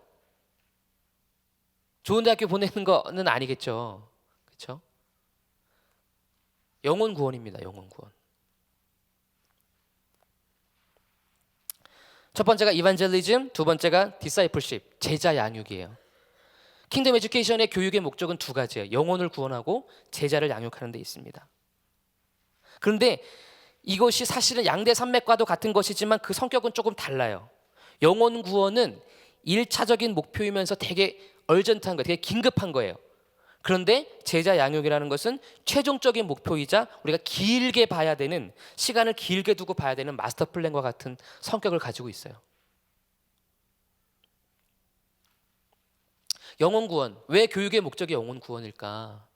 좋은 대학교 보내는 거는 아니겠죠. 그렇죠? 영혼 구원입니다. 영혼 구원. 첫 번째가 이반젤리즘, 두 번째가 디사이플십, 제자 양육이에요. 킹덤 에듀케이션의 교육의 목적은 두 가지예요. 영혼을 구원하고 제자를 양육하는 데 있습니다. 그런데 이것이 사실은 양대 산맥과도 같은 것이지만 그 성격은 조금 달라요. 영혼 구원은 1차적인 목표이면서 되게 얼전트한 거예요. 되게 긴급한 거예요. 그런데 제자 양육이라는 것은 최종적인 목표이자 우리가 길게 봐야 되는, 시간을 길게 두고 봐야 되는 마스터 플랜과 같은 성격을 가지고 있어요. 영혼 구원. 왜 교육의 목적이 영혼 구원일까?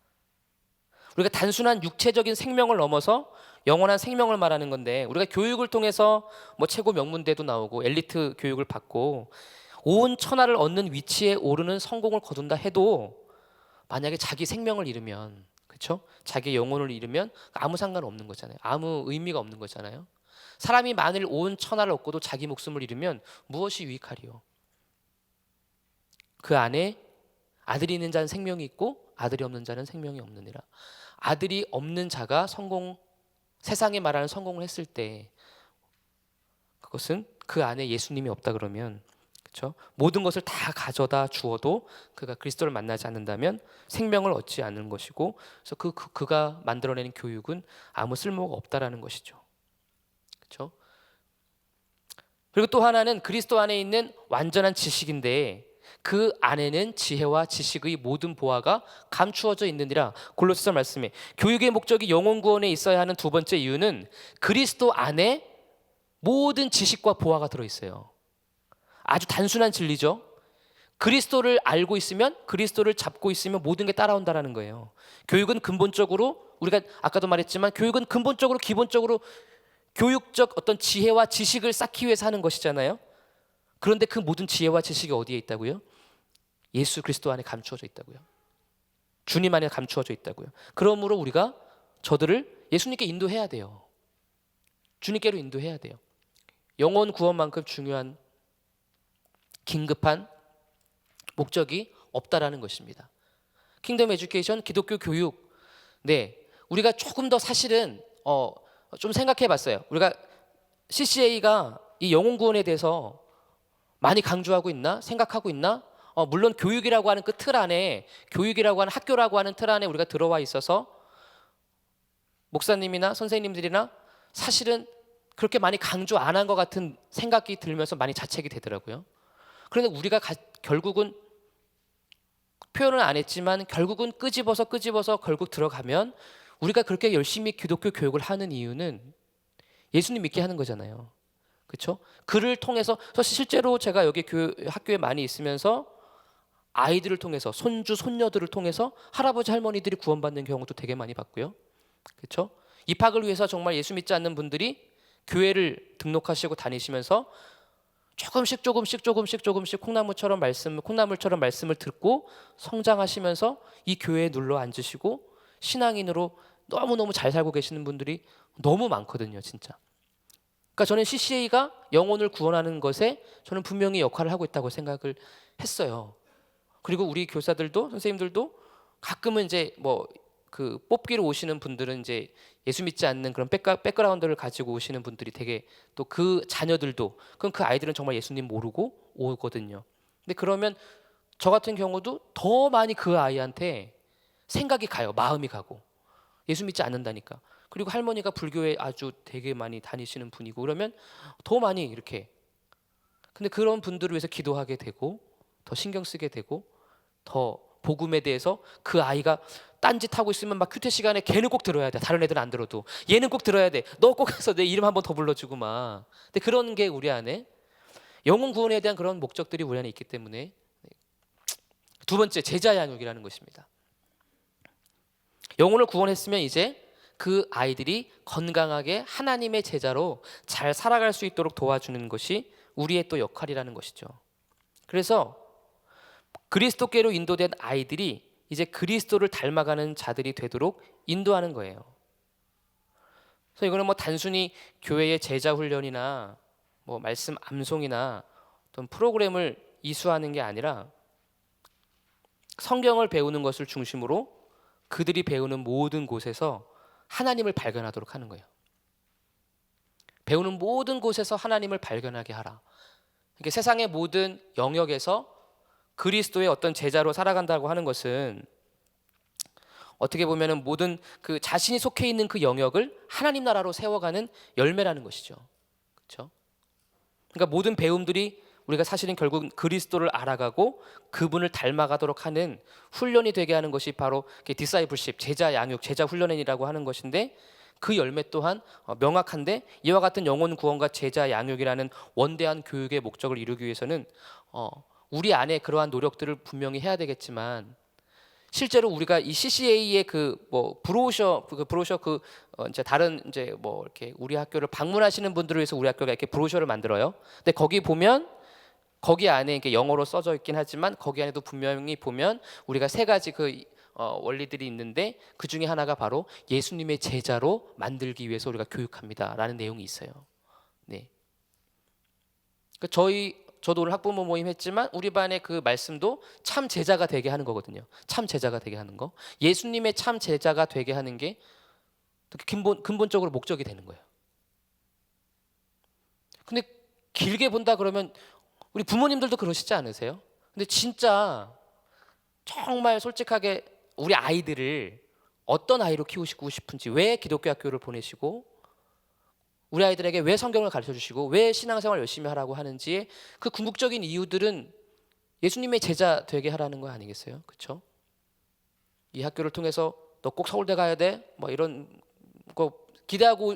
우리가 단순한 육체적인 생명을 넘어서 영원한 생명을 말하는 건데, 우리가 교육을 통해서 뭐 최고 명문대도 나오고 엘리트 교육을 받고 온 천하를 얻는 위치에 오르는 성공을 거둔다 해도 만약에 자기 생명을 잃으면, 그렇죠? 자기 영혼을 잃으면 아무 상관없는 거잖아요. 아무 의미가 없는 거잖아요. 사람이 만일 온 천하를 얻고도 자기 목숨을 잃으면 무엇이 유익하리요? 그 안에 아들이 있는 자는 생명이 있고 아들이 없는 자는 생명이 없느니라. 아들이 없는 자가 세상에 말하는 성공을 했을 때, 그것은 그 안에 예수님이 없다 그러면, 그렇죠? 모든 것을 다 가져다 주어도 그가 그리스도를 만나지 않는다면 생명을 얻지 않는 것이고, 그래서 그가 만들어내는 교육은 아무 쓸모가 없다라는 것이죠. 그렇죠? 그리고 또 하나는 그리스도 안에 있는 완전한 지식인데, 그 안에는 지혜와 지식의 모든 보화가 감추어져 있느니라. 골로새서 말씀에 교육의 목적이 영혼 구원에 있어야 하는 두 번째 이유는 그리스도 안에 모든 지식과 보화가 들어있어요. 아주 단순한 진리죠. 그리스도를 알고 있으면, 그리스도를 잡고 있으면 모든 게 따라온다라는 거예요. 교육은 근본적으로, 우리가 아까도 말했지만 교육은 근본적으로 기본적으로 교육적 어떤 지혜와 지식을 쌓기 위해서 하는 것이잖아요. 그런데 그 모든 지혜와 지식이 어디에 있다고요? 예수 그리스도 안에 감추어져 있다고요. 주님 안에 감추어져 있다고요. 그러므로 우리가 저들을 예수님께 인도해야 돼요. 주님께로 인도해야 돼요. 영혼 구원만큼 중요한, 긴급한 목적이 없다라는 것입니다. 킹덤 에듀케이션, 기독교 교육. 네, 우리가 조금 더 사실은 좀 생각해 봤어요. 우리가 CCA가 이 영혼 구원에 대해서 많이 강조하고 있나? 생각하고 있나? 물론 교육이라고 하는 그 틀 안에, 교육이라고 하는 학교라고 하는 틀 안에 우리가 들어와 있어서 목사님이나 선생님들이나 사실은 그렇게 많이 강조 안 한 것 같은 생각이 들면서 많이 자책이 되더라고요. 그런데 우리가 결국은 표현을 안 했지만 결국은 끄집어서 결국 들어가면 우리가 그렇게 열심히 기독교 교육을 하는 이유는 예수님 믿게 하는 거잖아요. 그렇죠? 그를 통해서, 실제로 제가 여기 학교에 많이 있으면서 아이들을 통해서, 손주 손녀들을 통해서 할아버지 할머니들이 구원받는 경우도 되게 많이 봤고요. 그렇죠? 입학을 위해서 정말 예수 믿지 않는 분들이 교회를 등록하시고 다니시면서 조금씩 콩나물처럼 말씀을 듣고 성장하시면서 이 교회에 눌러 앉으시고 신앙인으로 너무너무 잘 살고 계시는 분들이 너무 많거든요, 진짜. 그러니까 저는 CCA가 영혼을 구원하는 것에 저는 분명히 역할을 하고 있다고 생각을 했어요. 그리고 우리 교사들도, 선생님들도 가끔은 이제 그 뽑기로 오시는 분들은 이제 예수 믿지 않는 그런 백그라운드를 가지고 오시는 분들이 되게, 또 그 자녀들도, 그럼 그 아이들은 정말 예수님 모르고 오거든요. 근데 그러면 저 같은 경우도 더 많이 그 아이한테 생각이 가요. 마음이 가고. 예수 믿지 않는다니까. 그리고 할머니가 불교에 아주 되게 많이 다니시는 분이고 그러면 더 많이 이렇게, 근데 그런 분들을 위해서 기도하게 되고 더 신경 쓰게 되고 더 복음에 대해서, 그 아이가 딴짓하고 있으면 막 큐티 시간에 걔는 꼭 들어야 돼. 다른 애들은 안 들어도 얘는 꼭 들어야 돼. 너 꼭 해서 내 이름 한번 더 불러주고 막. 근데 그런 게 우리 안에, 영혼 구원에 대한 그런 목적들이 우리 안에 있기 때문에. 두 번째, 제자 양육이라는 것입니다. 영혼을 구원했으면 이제 그 아이들이 건강하게 하나님의 제자로 잘 살아갈 수 있도록 도와주는 것이 우리의 또 역할이라는 것이죠. 그래서 그리스도께로 인도된 아이들이 이제 그리스도를 닮아가는 자들이 되도록 인도하는 거예요. 그래서 이거는 단순히 교회의 제자 훈련이나 말씀 암송이나 어떤 프로그램을 이수하는 게 아니라 성경을 배우는 것을 중심으로 그들이 배우는 모든 곳에서 하나님을 발견하도록 하는 거예요. 배우는 모든 곳에서 하나님을 발견하게 하라. 그러니까 세상의 모든 영역에서 그리스도의 어떤 제자로 살아간다고 하는 것은 어떻게 보면은 모든 그 자신이 속해 있는 그 영역을 하나님 나라로 세워가는 열매라는 것이죠. 그렇죠? 그러니까 모든 배움들이 우리가 사실은 결국 그리스도를 알아가고 그분을 닮아가도록 하는 훈련이 되게 하는 것이 바로 디사이플십, 제자 양육, 제자 훈련이라고 하는 것인데, 그 열매 또한 명확한데, 이와 같은 영혼 구원과 제자 양육이라는 원대한 교육의 목적을 이루기 위해서는 우리 안에 그러한 노력들을 분명히 해야 되겠지만 실제로 우리가 이 CCA의 그 뭐 브로셔 이제 다른 이제 뭐 이렇게 우리 학교를 방문하시는 분들을 위해서 우리 학교가 이렇게 브로셔를 만들어요. 근데 거기 보면 거기 안에 이렇게 영어로 써져 있긴 하지만 거기 안에도 분명히 보면 우리가 세 가지 원리들이 있는데 그 중에 하나가 바로 예수님의 제자로 만들기 위해서 우리가 교육합니다라는 내용이 있어요. 네. 저도 오늘 학부모 모임 했지만 우리 반의 그 말씀도 참 제자가 되게 하는 거거든요. 참 제자가 되게 하는 거. 예수님의 참 제자가 되게 하는 게 근본적으로 목적이 되는 거예요. 근데 길게 본다 그러면 우리 부모님들도 그러시지 않으세요? 근데 진짜 정말 솔직하게 우리 아이들을 어떤 아이로 키우시고 싶은지, 왜 기독교 학교를 보내시고 우리 아이들에게 왜 성경을 가르쳐 주시고 왜 신앙생활 열심히 하라고 하는지의 그 궁극적인 이유들은 예수님의 제자 되게 하라는 거 아니겠어요? 그렇죠? 이 학교를 통해서 너 꼭 서울대 가야 돼? 뭐 이런 거 기대하고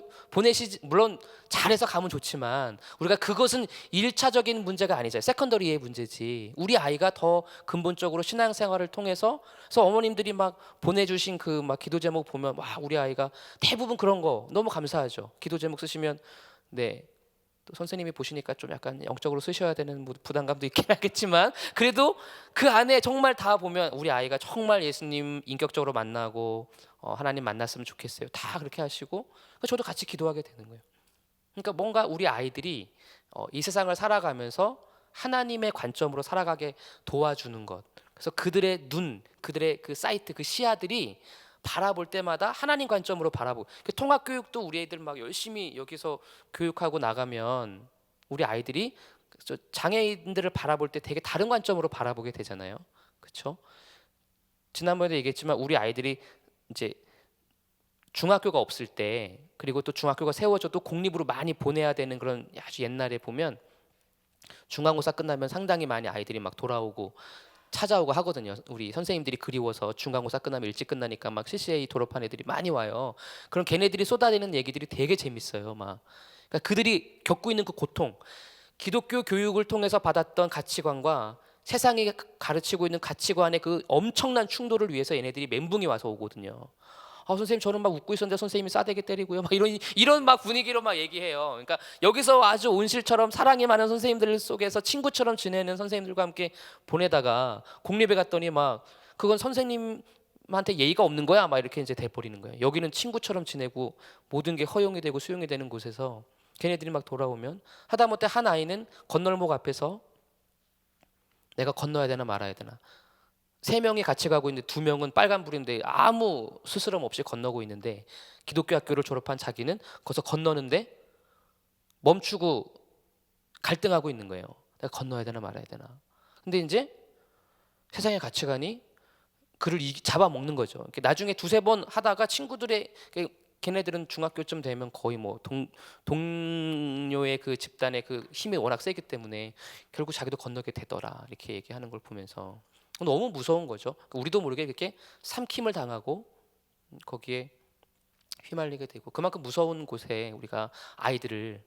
물론 잘해서 가면 좋지만 우리가 그것은 1차적인 문제가 아니잖아요. 세컨더리의 문제지. 우리 아이가 더 근본적으로 신앙생활을 통해서 그래서 어머님들이 막 보내주신 그 막 기도 제목 보면 와 우리 아이가 대부분 그런 거 너무 감사하죠. 기도 제목 쓰시면 네. 또 선생님이 보시니까 좀 약간 영적으로 쓰셔야 되는 부담감도 있긴 하겠지만 그래도 그 안에 정말 다 보면 우리 아이가 정말 예수님 인격적으로 만나고 하나님 만났으면 좋겠어요. 다 그렇게 하시고 저도 같이 기도하게 되는 거예요. 그러니까 뭔가 우리 아이들이 이 세상을 살아가면서 하나님의 관점으로 살아가게 도와주는 것. 그래서 그들의 그들의 그 사이트, 그 시야들이 바라볼 때마다 하나님 관점으로 바라보고 통합 교육도 우리 애들 막 열심히 여기서 교육하고 나가면 우리 아이들이 장애인들을 바라볼 때 되게 다른 관점으로 바라보게 되잖아요. 그렇죠? 지난번에도 얘기했지만 우리 아이들이 이제 중학교가 없을 때 그리고 또 중학교가 세워져도 공립으로 많이 보내야 되는 그런 아주 옛날에 보면 중간고사 끝나면 상당히 많이 아이들이 막 돌아오고 찾아오고 하거든요. 우리 선생님들이 그리워서 중간고사 끝나면 일찍 끝나니까 막 CCA 졸업한 애들이 많이 와요. 그럼 걔네들이 쏟아내는 얘기들이 되게 재밌어요. 막 그러니까 그들이 겪고 있는 그 고통, 기독교 교육을 통해서 받았던 가치관과 세상이 가르치고 있는 가치관의 그 엄청난 충돌을 위해서 얘네들이 멘붕이 와서 오거든요. 선생님 저는 막 웃고 있었는데 선생님이 싸대기 때리고요. 막 이런 막 분위기로 막 얘기해요. 그러니까 여기서 아주 온실처럼 사랑이 많은 선생님들 속에서 친구처럼 지내는 선생님들과 함께 보내다가 공립에 갔더니 막 그건 선생님한테 예의가 없는 거야. 막 이렇게 이제 돼버리는 거예요. 여기는 친구처럼 지내고 모든 게 허용이 되고 수용이 되는 곳에서 걔네들이 막 돌아오면 하다못해 한 아이는 건널목 앞에서 내가 건너야 되나 말아야 되나. 3명이 같이 가고 있는데 2명은 빨간불인데 아무 스스럼 없이 건너고 있는데 기독교 학교를 졸업한 자기는 거기서 건너는데 멈추고 갈등하고 있는 거예요. 내가 건너야 되나 말아야 되나. 근데 이제 세상의 가치관이 그를 잡아먹는 거죠. 나중에 2-3번 하다가 친구들의 걔네들은 중학교쯤 되면 거의 뭐 동료의 그 집단의 그 힘이 워낙 세기 때문에 결국 자기도 건너게 되더라 이렇게 얘기하는 걸 보면서 너무 무서운 거죠. 우리도 모르게 이렇게 삼킴을 당하고 거기에 휘말리게 되고 그만큼 무서운 곳에 우리가 아이들을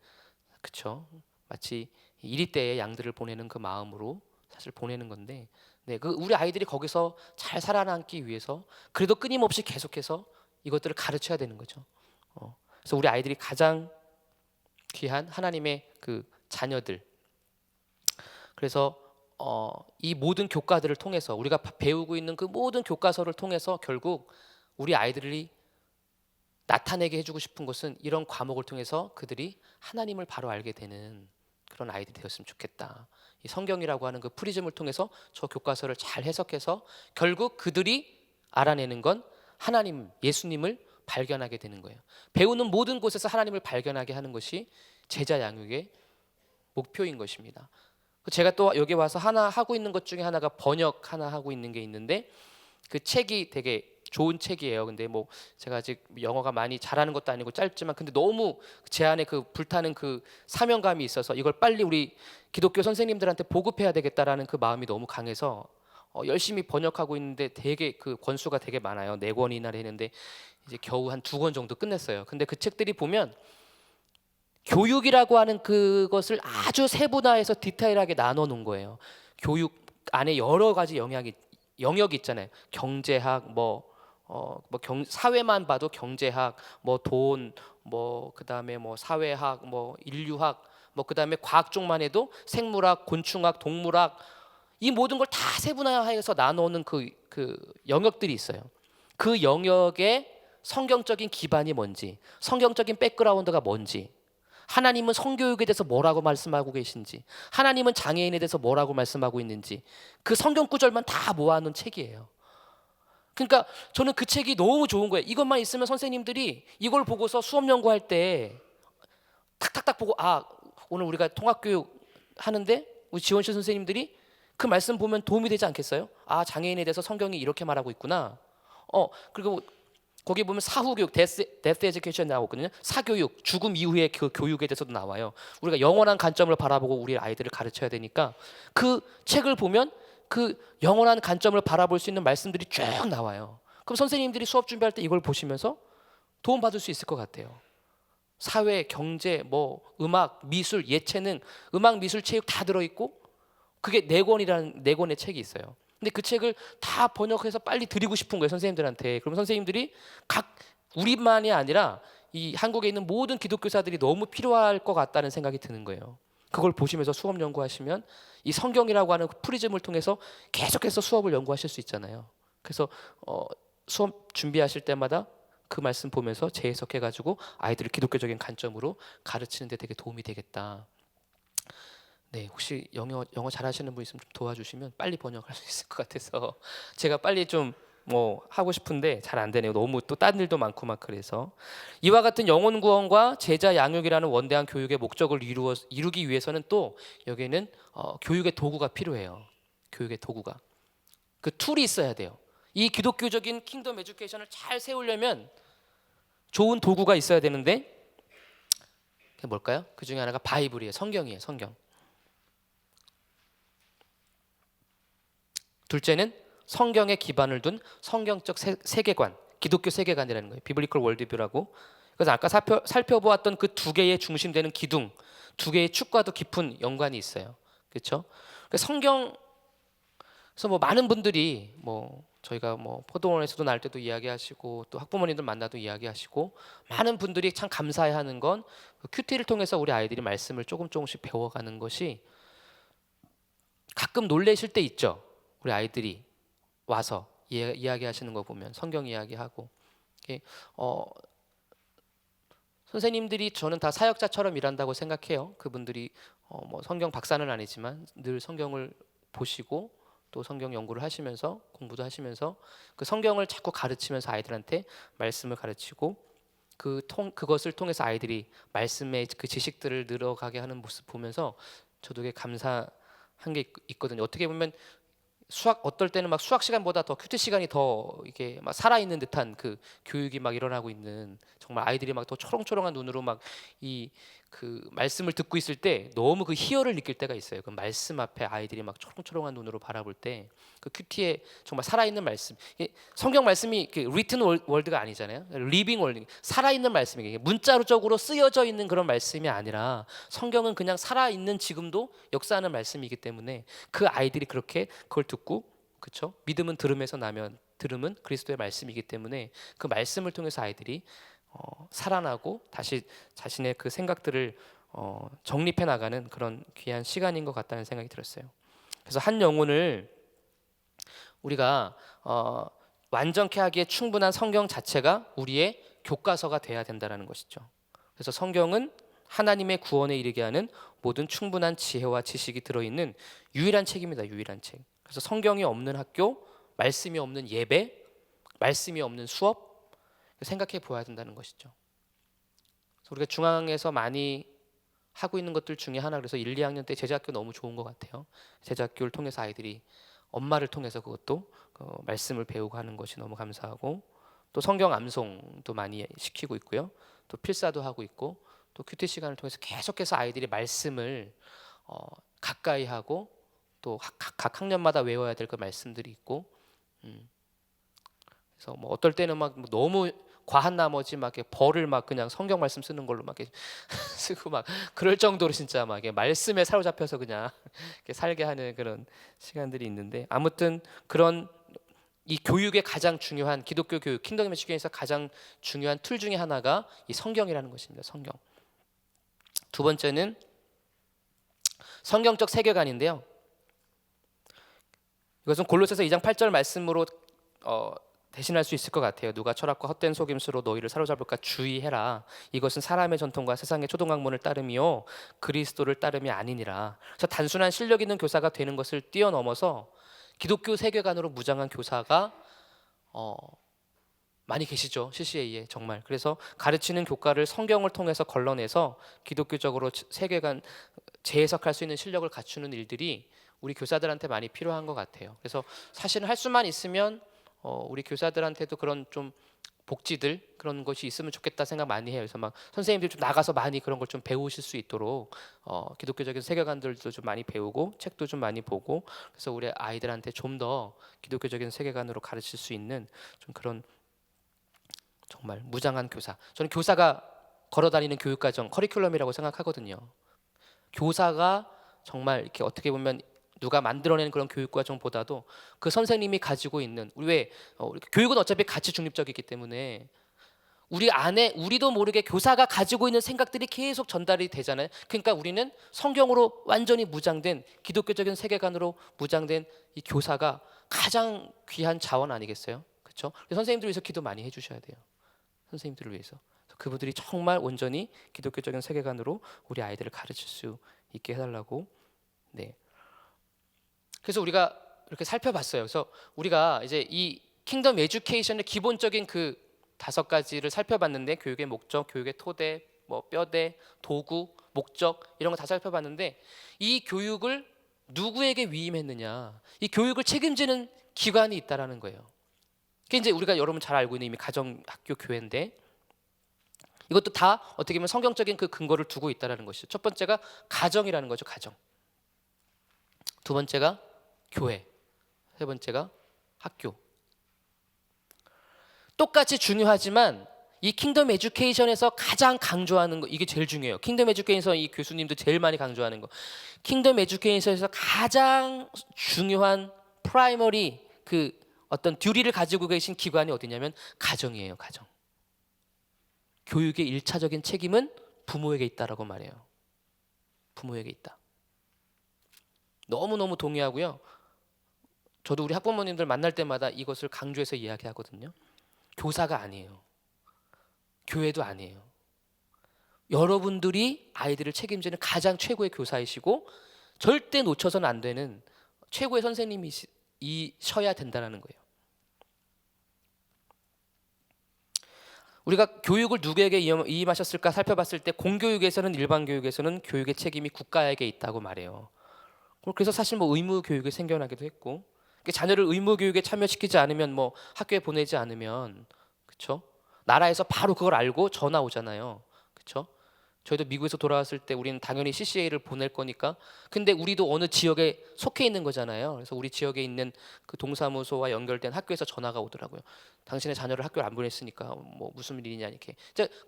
그렇죠. 마치 이리떼의 양들을 보내는 그 마음으로 사실 보내는 건데, 네, 우리 아이들이 거기서 잘 살아남기 위해서 그래도 끊임없이 계속해서 이것들을 가르쳐야 되는 거죠. 그래서 우리 아이들이 가장 귀한 하나님의 그 자녀들. 그래서 이 모든 교과들을 통해서 우리가 배우고 있는 그 모든 교과서를 통해서 결국 우리 아이들이 나타내게 해주고 싶은 것은 이런 과목을 통해서 그들이 하나님을 바로 알게 되는 그런 아이들이 되었으면 좋겠다. 이 성경이라고 하는 그 프리즘을 통해서 저 교과서를 잘 해석해서 결국 그들이 알아내는 건 하나님, 예수님을 발견하게 되는 거예요. 배우는 모든 곳에서 하나님을 발견하게 하는 것이 제자 양육의 목표인 것입니다. 제가 또 여기 와서 하나 하고 있는 것 중에 하나가 번역 하나 하고 있는 게 있는데 그 책이 되게 좋은 책이에요. 근데 뭐 제가 아직 영어가 많이 잘하는 것도 아니고 짧지만 근데 너무 제 안에 그 불타는 그 사명감이 있어서 이걸 빨리 우리 기독교 선생님들한테 보급해야 되겠다라는 그 마음이 너무 강해서 열심히 번역하고 있는데 되게 그 권수가 되게 많아요. 4권이나 했는데 이제 겨우 한 2권 정도 끝냈어요. 근데 그 책들이 보면 교육이라고 하는 그것을 아주 세분화해서 디테일하게 나눠 놓은 거예요. 교육 안에 여러 가지 영역이 있잖아요. 경제학, 사회만 봐도 경제학, 돈, 그다음에 사회학, 인류학, 그다음에 과학 쪽만 해도 생물학, 곤충학, 동물학, 이 모든 걸 다 세분화해서 나누는 그 영역들이 있어요. 그 영역의 성경적인 기반이 뭔지, 성경적인 백그라운드가 뭔지, 하나님은 성교육에 대해서 뭐라고 말씀하고 계신지, 하나님은 장애인에 대해서 뭐라고 말씀하고 있는지, 그 성경 구절만 다 모아놓은 책이에요. 그러니까 저는 그 책이 너무 좋은 거예요. 이것만 있으면 선생님들이 이걸 보고서 수업 연구할 때 탁탁탁 보고, 오늘 우리가 통합교육 하는데 우리 지원실 선생님들이 그 말씀 보면 도움이 되지 않겠어요? 장애인에 대해서 성경이 이렇게 말하고 있구나. 그리고 거기 보면 사후교육, death education 나오거든요. 사교육, 죽음 이후의 그 교육에 대해서도 나와요. 우리가 영원한 관점을 바라보고 우리 아이들을 가르쳐야 되니까 그 책을 보면 그 영원한 관점을 바라볼 수 있는 말씀들이 쭉 나와요. 그럼 선생님들이 수업 준비할 때 이걸 보시면서 도움 받을 수 있을 것 같아요. 사회, 경제, 음악, 미술, 예체능, 음악, 미술, 체육 다 들어있고, 그게 4권의 책이 있어요. 근데 그 책을 다 번역해서 빨리 드리고 싶은 거예요, 선생님들한테. 그럼 선생님들이 우리만이 아니라 이 한국에 있는 모든 기독교사들이 너무 필요할 것 같다는 생각이 드는 거예요. 그걸 보시면서 수업 연구하시면 이 성경이라고 하는 프리즘을 통해서 계속해서 수업을 연구하실 수 있잖아요. 그래서 수업 준비하실 때마다 그 말씀 보면서 재해석해가지고 아이들을 기독교적인 관점으로 가르치는 데 되게 도움이 되겠다. 네, 혹시 영어 잘하시는 분 있으면 좀 도와주시면 빨리 번역할 수 있을 것 같아서 제가 빨리 좀 하고 싶은데 잘 안 되네요. 너무 또 딴 일도 많고 막 그래서 이와 같은 영혼 구원과 제자 양육이라는 원대한 교육의 목적을 이루기 위해서는 또 여기에는 교육의 도구가 필요해요. 교육의 도구가 그 툴이 있어야 돼요. 이 기독교적인 킹덤 에듀케이션을 잘 세우려면 좋은 도구가 있어야 되는데 그게 뭘까요? 그 중에 하나가 바이블이에요. 성경이에요. 성경. 둘째는 성경에 기반을 둔 성경적 세계관, 기독교 세계관이라는 거예요. 비블리컬 월드뷰라고. 그래서 아까 살펴보았던 그 2개의 중심되는 기둥, 2개의 축과도 깊은 연관이 있어요. 그렇죠? 성경에서 많은 분들이 저희가 포도원에서도 날 때도 이야기하시고 또 학부모님들 만나도 이야기하시고 많은 분들이 참 감사해하는 건 큐티를 통해서 우리 아이들이 말씀을 조금씩 배워가는 것이 가끔 놀라실 때 있죠. 우리 아이들이 와서 이야기하시는 거 보면 성경 이야기하고 선생님들이 저는 다 사역자처럼 일한다고 생각해요. 그분들이 성경 박사는 아니지만 늘 성경을 보시고 또 성경 연구를 하시면서 공부도 하시면서 그 성경을 자꾸 가르치면서 아이들한테 말씀을 가르치고 그것을 통해서 아이들이 말씀의 그 지식들을 늘어가게 하는 모습 보면서 저도 되게 감사한 게 있거든요. 어떻게 보면 어떨 때는 막 수학 시간보다 더 큐티 시간이 더 이게 막 살아있는 듯한 그 교육이 막 일어나고 있는 정말 아이들이 막 더 초롱초롱한 눈으로 막 그 말씀을 듣고 있을 때 너무 그 희열을 느낄 때가 있어요. 그 말씀 앞에 아이들이 막 초롱초롱한 눈으로 바라볼 때 그 큐티에 정말 살아있는 말씀. 성경 말씀이 리튼 월드가 아니잖아요. 리빙 월드, 살아있는 말씀이에요. 문자적으로 쓰여져 있는 그런 말씀이 아니라 성경은 그냥 살아있는 지금도 역사하는 말씀이기 때문에 그 아이들이 그렇게 그걸 듣고 그렇죠? 믿음은 들음에서 나면 들음은 그리스도의 말씀이기 때문에 그 말씀을 통해서 아이들이 살아나고 다시 자신의 그 생각들을 정립해 나가는 그런 귀한 시간인 것 같다는 생각이 들었어요. 그래서 한 영혼을 우리가 완전케 하기에 충분한 성경 자체가 우리의 교과서가 돼야 된다는 것이죠. 그래서 성경은 하나님의 구원에 이르게 하는 모든 충분한 지혜와 지식이 들어있는 유일한 책입니다. 유일한 책. 그래서 성경이 없는 학교, 말씀이 없는 예배, 말씀이 없는 수업 생각해 보아야 된다는 것이죠. 그래서 우리가 중앙에서 많이 하고 있는 것들 중에 하나, 그래서 1, 2학년 때 제자학교 너무 좋은 것 같아요. 제자학교를 통해서 아이들이 엄마를 통해서 그것도 말씀을 배우고 하는 것이 너무 감사하고 또 성경 암송도 많이 시키고 있고요. 또 필사도 하고 있고 또 큐티 시간을 통해서 계속해서 아이들이 말씀을 가까이 하고 또 각 학년마다 외워야 될 그 말씀들이 있고 그래서 어떨 때는 막 너무 과한 나머지 막 이렇게 벌을 막 그냥 성경 말씀 쓰는 걸로 막 이렇게 쓰고 막 그럴 정도로 진짜 막 이렇게 말씀에 사로잡혀서 그냥 이렇게 살게 하는 그런 시간들이 있는데, 아무튼 그런 이 교육의 가장 중요한, 기독교 교육, 킹덤 에듀케이션에서 가장 중요한 툴 중에 하나가 이 성경이라는 것입니다. 성경. 두 번째는 성경적 세계관인데요. 이것은 골로새서 2장 8절 말씀으로 대신할 수 있을 것 같아요. 누가 철학과 헛된 속임수로 너희를 사로잡을까 주의해라. 이것은 사람의 전통과 세상의 초등학문을 따름이요 그리스도를 따름이 아니니라. 그래서 단순한 실력 있는 교사가 되는 것을 뛰어넘어서 기독교 세계관으로 무장한 교사가 많이 계시죠. CCA에 정말. 그래서 가르치는 교과를 성경을 통해서 걸러내서 기독교적으로 세계관 재해석할 수 있는 실력을 갖추는 일들이 우리 교사들한테 많이 필요한 것 같아요. 그래서 사실은 할 수만 있으면 우리 교사들한테도 그런 좀 복지들, 그런 것이 있으면 좋겠다 생각 많이 해요. 그래서 막 선생님들 좀 나가서 많이 그런 걸 좀 배우실 수 있도록 기독교적인 세계관들도 좀 많이 배우고 책도 좀 많이 보고, 그래서 우리 아이들한테 좀 더 기독교적인 세계관으로 가르칠 수 있는 좀 그런 정말 무장한 교사. 저는 교사가 걸어다니는 교육과정, 커리큘럼이라고 생각하거든요. 교사가 정말 이렇게 어떻게 보면 누가 만들어내는 그런 교육과정보다도 그 선생님이 가지고 있는, 왜 교육은 어차피 가치 중립적이기 때문에 우리 안에 우리도 모르게 교사가 가지고 있는 생각들이 계속 전달이 되잖아요. 그러니까 우리는 성경으로 완전히 무장된, 기독교적인 세계관으로 무장된 이 교사가 가장 귀한 자원 아니겠어요? 그렇죠? 선생님들 위해서 기도 많이 해주셔야 돼요. 선생님들을 위해서. 그분들이 정말 온전히 기독교적인 세계관으로 우리 아이들을 가르칠 수 있게 해달라고. 네. 그래서 우리가 이렇게 살펴봤어요. 그래서 우리가 이제 이 킹덤 에듀케이션의 기본적인 그 5가지를 살펴봤는데, 교육의 목적, 교육의 토대, 뭐 뼈대, 도구, 목적, 이런 거 다 살펴봤는데, 이 교육을 누구에게 위임했느냐, 이 교육을 책임지는 기관이 있다라는 거예요. 그게 이제 우리가 여러분 잘 알고 있는 이미 가정, 학교, 교회인데, 이것도 다 어떻게 보면 성경적인 그 근거를 두고 있다라는 것이죠. 첫 번째가 가정이라는 거죠. 가정. 두 번째가 교회. 세 번째가 학교. 똑같이 중요하지만 이 킹덤 에듀케이션에서 가장 강조하는 거, 이게 제일 중요해요. 킹덤 에듀케이션 이 교수님도 제일 많이 강조하는 거, 킹덤 에듀케이션에서 가장 중요한 프라이머리 그 어떤 듀리를 가지고 계신 기관이 어디냐면 가정이에요. 가정. 교육의 1차적인 책임은 부모에게 있다라고 말해요. 부모에게 있다. 너무너무 동의하고요. 저도 우리 학부모님들 만날 때마다 이것을 강조해서 이야기하거든요. 교사가 아니에요. 교회도 아니에요. 여러분들이 아이들을 책임지는 가장 최고의 교사이시고 절대 놓쳐서는 안 되는 최고의 선생님이셔야 된다는 거예요. 우리가 교육을 누구에게 위임하셨을까 살펴봤을 때, 공교육에서는, 일반 교육에서는 교육의 책임이 국가에게 있다고 말해요. 그래서 사실 뭐 의무 교육이 생겨나기도 했고, 자녀를 의무 교육에 참여시키지 않으면, 뭐 학교에 보내지 않으면, 그렇죠? 나라에서 바로 그걸 알고 전화 오잖아요. 그렇죠? 저희도 미국에서 돌아왔을 때 우리는 당연히 CCA를 보낼 거니까, 근데 우리도 어느 지역에 속해 있는 거잖아요. 그래서 우리 지역에 있는 그 동사무소와 연결된 학교에서 전화가 오더라고요. 당신의 자녀를 학교를 안 보냈으니까 뭐 무슨 일이냐, 이렇게.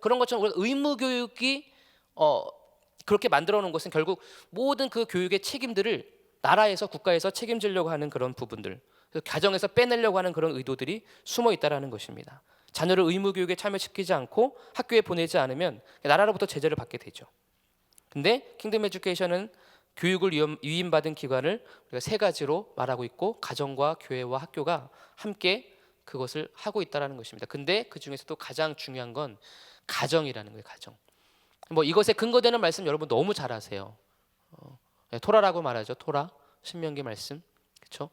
그런 것처럼 우리가 의무 교육이 그렇게 만들어 놓은 것은 결국 모든 그 교육의 책임들을 나라에서, 국가에서 책임지려고 하는 그런 부분들, 그래서 가정에서 빼내려고 하는 그런 의도들이 숨어 있다라는 것입니다. 자녀를 의무 교육에 참여시키지 않고 학교에 보내지 않으면 나라로부터 제재를 받게 되죠. 근데 킹덤 에듀케이션은 교육을 위임받은 기관을 우리가 3가지로 말하고 있고, 가정과 교회와 학교가 함께 그것을 하고 있다라는 것입니다. 근데 그 중에서도 가장 중요한 건 가정이라는 거예요. 가정. 뭐 이것에 근거되는 말씀 여러분 너무 잘 아세요. 토라라고 말하죠. 토라, 신명기 말씀. 그렇죠?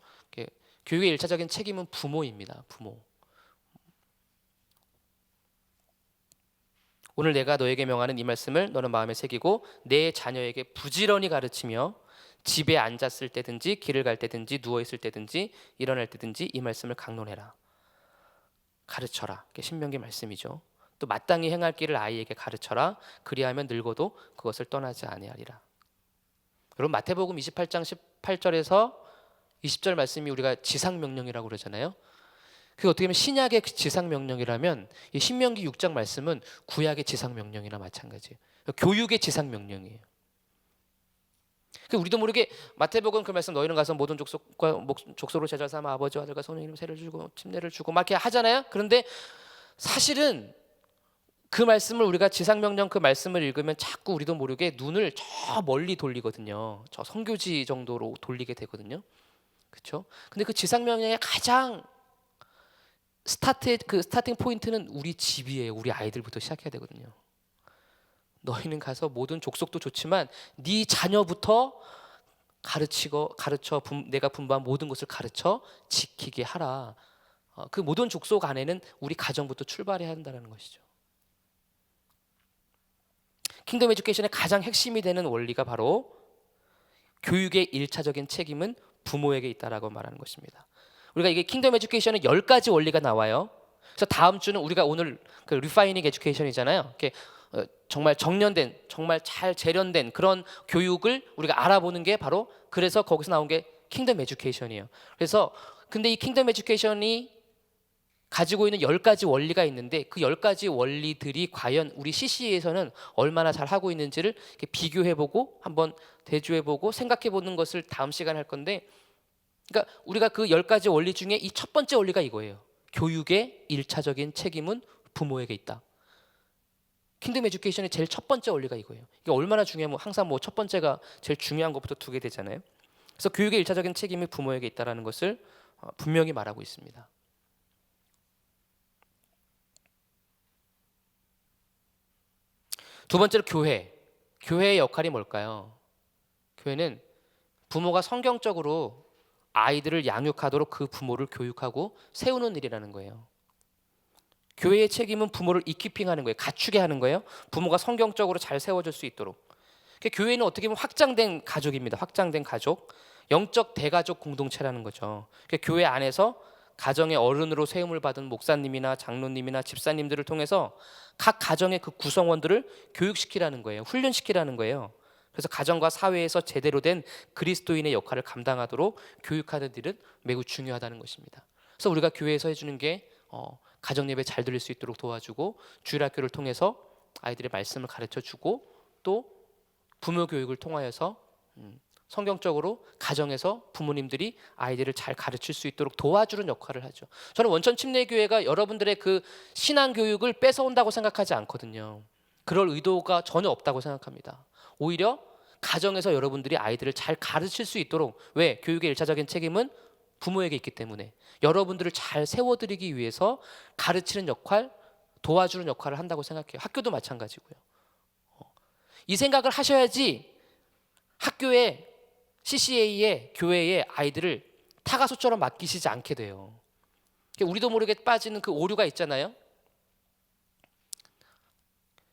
교육의 1차적인 책임은 부모입니다. 부모. 오늘 내가 너에게 명하는 이 말씀을 너는 마음에 새기고 내 자녀에게 부지런히 가르치며 집에 앉았을 때든지 길을 갈 때든지 누워 있을 때든지 일어날 때든지 이 말씀을 강론해라. 가르쳐라. 그게 신명기 말씀이죠. 또 마땅히 행할 길을 아이에게 가르쳐라. 그리하면 늙어도 그것을 떠나지 아니하리라. 여러분 마태복음 28장 18절에서 20절 말씀이 우리가 지상명령이라고 그러잖아요. 그게 어떻게 보면 신약의 지상 명령이라면 이 신명기 6장 말씀은 구약의 지상 명령이나 마찬가지예요. 교육의 지상 명령이에요. 우리도 모르게 마태복음 그 말씀 너희는 가서 모든 족속으로 제자 삼아 아버지와 아들과 성령 이름 세를 주고 침례를 주고 막 이렇게 하잖아요. 그런데 사실은 그 말씀을 우리가 지상 명령 그 말씀을 읽으면 자꾸 우리도 모르게 눈을 저 멀리 돌리거든요. 저 선교지 정도로 돌리게 되거든요. 그렇죠? 근데 그 지상 명령의 가장 스타팅 포인트는 우리 집이에요. 우리 아이들부터 시작해야 되거든요. 너희는 가서 모든 족속도 좋지만 네 자녀부터 가르쳐 내가 분부한 모든 것을 가르쳐 지키게 하라. 그 모든 족속 안에는 우리 가정부터 출발해야 한다는 것이죠. 킹덤 에듀케이션의 가장 핵심이 되는 원리가 바로 교육의 1차적인 책임은 부모에게 있다라고 말하는 것입니다. 우리가 이게 킹덤 에듀케이션은 10가지 원리가 나와요. 그래서 다음 주는 우리가 오늘 그 리파이닝 에듀케이션이잖아요. 이렇게 정말 정련된, 정말 잘 재련된 그런 교육을 우리가 알아보는 게 바로 그래서 거기서 나온 게 킹덤 에듀케이션이에요. 그래서 근데 이 킹덤 에듀케이션이 가지고 있는 10가지 원리가 있는데 그 10가지 원리들이 과연 우리 CC에서는 얼마나 잘 하고 있는지를 이렇게 비교해보고 한번 대조해보고 생각해보는 것을 다음 시간에 할 건데, 그러니까 우리가 그 10가지 원리 중에 이 첫 번째 원리가 이거예요. 교육의 1차적인 책임은 부모에게 있다. 킹덤 에듀케이션의 제일 첫 번째 원리가 이거예요. 이게 얼마나 중요하면 항상 뭐 첫 번째가 제일 중요한 것부터 두게 되잖아요. 그래서 교육의 1차적인 책임이 부모에게 있다라는 것을 분명히 말하고 있습니다. 두 번째로 교회. 교회의 역할이 뭘까요? 교회는 부모가 성경적으로 아이들을 양육하도록 그 부모를 교육하고 세우는 일이라는 거예요. 교회의 책임은 부모를 이퀴핑하는 거예요. 갖추게 하는 거예요. 부모가 성경적으로 잘 세워질 수 있도록. 교회는 어떻게 보면 확장된 가족입니다. 확장된 가족, 영적 대가족 공동체라는 거죠. 교회 안에서 가정의 어른으로 세움을 받은 목사님이나 장로님이나 집사님들을 통해서 각 가정의 그 구성원들을 교육시키라는 거예요. 훈련시키라는 거예요. 그래서 가정과 사회에서 제대로 된 그리스도인의 역할을 감당하도록 교육하는 일은 매우 중요하다는 것입니다. 그래서 우리가 교회에서 해주는 게 가정 예배 잘 들릴 수 있도록 도와주고, 주일학교를 통해서 아이들의 말씀을 가르쳐주고, 또 부모 교육을 통하여서 성경적으로 가정에서 부모님들이 아이들을 잘 가르칠 수 있도록 도와주는 역할을 하죠. 저는 원천 침례교회가 여러분들의 그 신앙 교육을 뺏어온다고 생각하지 않거든요. 그럴 의도가 전혀 없다고 생각합니다. 오히려 가정에서 여러분들이 아이들을 잘 가르칠 수 있도록, 왜? 교육의 1차적인 책임은 부모에게 있기 때문에 여러분들을 잘 세워드리기 위해서 가르치는 역할, 도와주는 역할을 한다고 생각해요. 학교도 마찬가지고요. 이 생각을 하셔야지 학교에 CCA에 교회에 아이들을 타가소처럼 맡기시지 않게 돼요. 우리도 모르게 빠지는 그 오류가 있잖아요.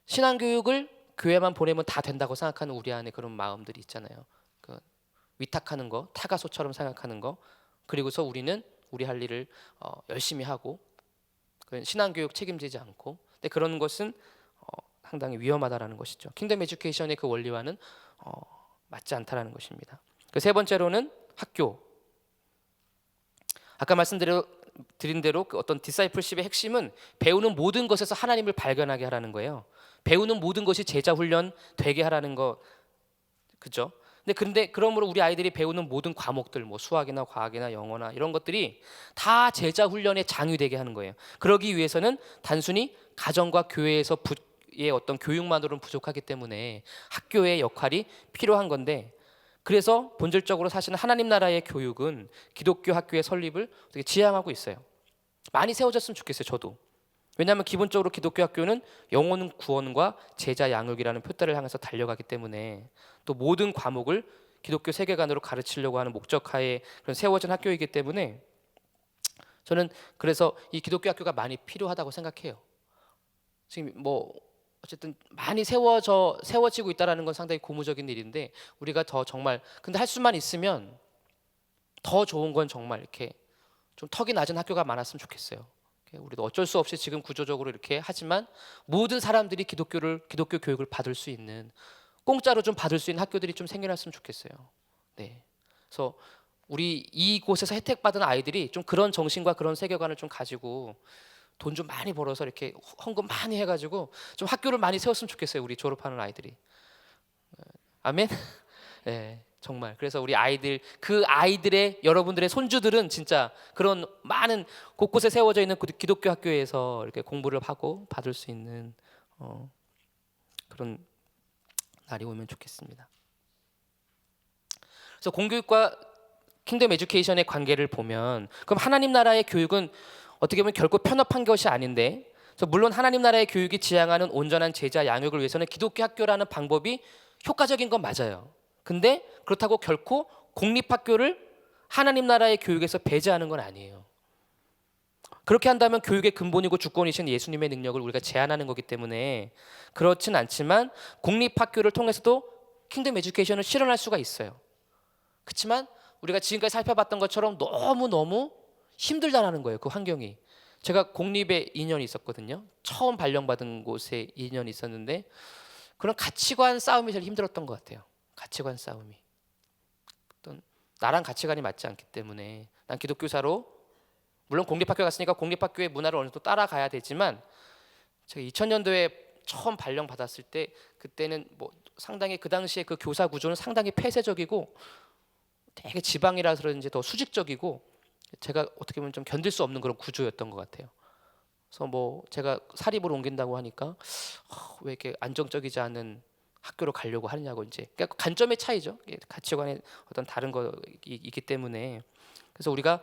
신앙교육을 교회만 보내면 다 된다고 생각하는 우리 안에 그런 마음들이 있잖아요. 그 위탁하는 거, 타가소처럼 생각하는 거. 그리고서 우리는 우리 할 일을 열심히 하고 신앙교육 책임지지 않고. 근데 그런 것은 상당히 위험하다라는 것이죠. 킹덤 에듀케이션의 그 원리와는 맞지 않다라는 것입니다. 그 세 번째로는 학교. 아까 말씀드린 대로 그 어떤 디사이플십의 핵심은 배우는 모든 것에서 하나님을 발견하게 하라는 거예요. 배우는 모든 것이 제자 훈련 되게 하라는 거, 그죠? 근데 그러므로 우리 아이들이 배우는 모든 과목들, 뭐 수학이나 과학이나 영어나 이런 것들이 다 제자 훈련에 장유되게 하는 거예요. 그러기 위해서는 단순히 가정과 교회에서의 어떤 교육만으로는 부족하기 때문에 학교의 역할이 필요한 건데, 그래서 본질적으로 사실은 하나님 나라의 교육은 기독교 학교의 설립을 되게 지향하고 있어요. 많이 세워졌으면 좋겠어요, 저도. 왜냐하면 기본적으로 기독교 학교는 영혼 구원과 제자 양육이라는 표대를 향해서 달려가기 때문에, 또 모든 과목을 기독교 세계관으로 가르치려고 하는 목적하에 그런 세워진 학교이기 때문에 저는 그래서 이 기독교 학교가 많이 필요하다고 생각해요. 지금 뭐 어쨌든 많이 세워지고 있다는 건 상당히 고무적인 일인데, 우리가 더 정말 근데 할 수만 있으면 더 좋은 건 정말 이렇게 좀 턱이 낮은 학교가 많았으면 좋겠어요. 우리도 어쩔 수 없이 지금 구조적으로 이렇게 하지만 모든 사람들이 기독교 교육을 받을 수 있는, 공짜로 좀 받을 수 있는 학교들이 좀 생겨났으면 좋겠어요. 네. 그래서 우리 이곳에서 혜택받은 아이들이 좀 그런 정신과 그런 세계관을 좀 가지고 돈 좀 많이 벌어서 이렇게 헌금 많이 해가지고 좀 학교를 많이 세웠으면 좋겠어요. 우리 졸업하는 아이들이. 아멘. 네, 정말. 그래서 우리 아이들, 그 아이들의 여러분들의 손주들은 진짜 그런 많은 곳곳에 세워져 있는 기독교 학교에서 이렇게 공부를 하고 받을 수 있는 그런 날이 오면 좋겠습니다. 그래서 공교육과 킹덤 에듀케이션의 관계를 보면, 그럼 하나님 나라의 교육은 어떻게 보면 결코 편협한 것이 아닌데, 그래서 물론 하나님 나라의 교육이 지향하는 온전한 제자 양육을 위해서는 기독교 학교라는 방법이 효과적인 건 맞아요. 근데 그렇다고 결코 공립학교를 하나님 나라의 교육에서 배제하는 건 아니에요. 그렇게 한다면 교육의 근본이고 주권이신 예수님의 능력을 우리가 제한하는 거기 때문에 그렇진 않지만, 공립학교를 통해서도 킹덤 에듀케이션을 실현할 수가 있어요. 그렇지만 우리가 지금까지 살펴봤던 것처럼 너무너무 힘들다라는 거예요. 그 환경이. 제가 공립에 2년 있었거든요. 처음 발령받은 곳에 2년 있었는데 그런 가치관 싸움이 제일 힘들었던 것 같아요. 가치관 싸움이. 어떤 나랑 가치관이 맞지 않기 때문에, 난 기독교사로 물론 공립학교 갔으니까 공립학교의 문화를 어느 정도 따라가야 되지만, 제가 2000년도에 처음 발령 받았을 때 그때는 뭐 상당히 그 당시에 그 교사 구조는 상당히 폐쇄적이고 되게 지방이라서 그런지 더 수직적이고 제가 어떻게 보면 좀 견딜 수 없는 그런 구조였던 것 같아요. 그래서 뭐 제가 사립으로 옮긴다고 하니까 왜 이렇게 안정적이지 않은 학교로 가려고 하느냐고, 이제 그러니까 관점의 차이죠. 가치관의 어떤 다른 거 있기 때문에. 그래서 우리가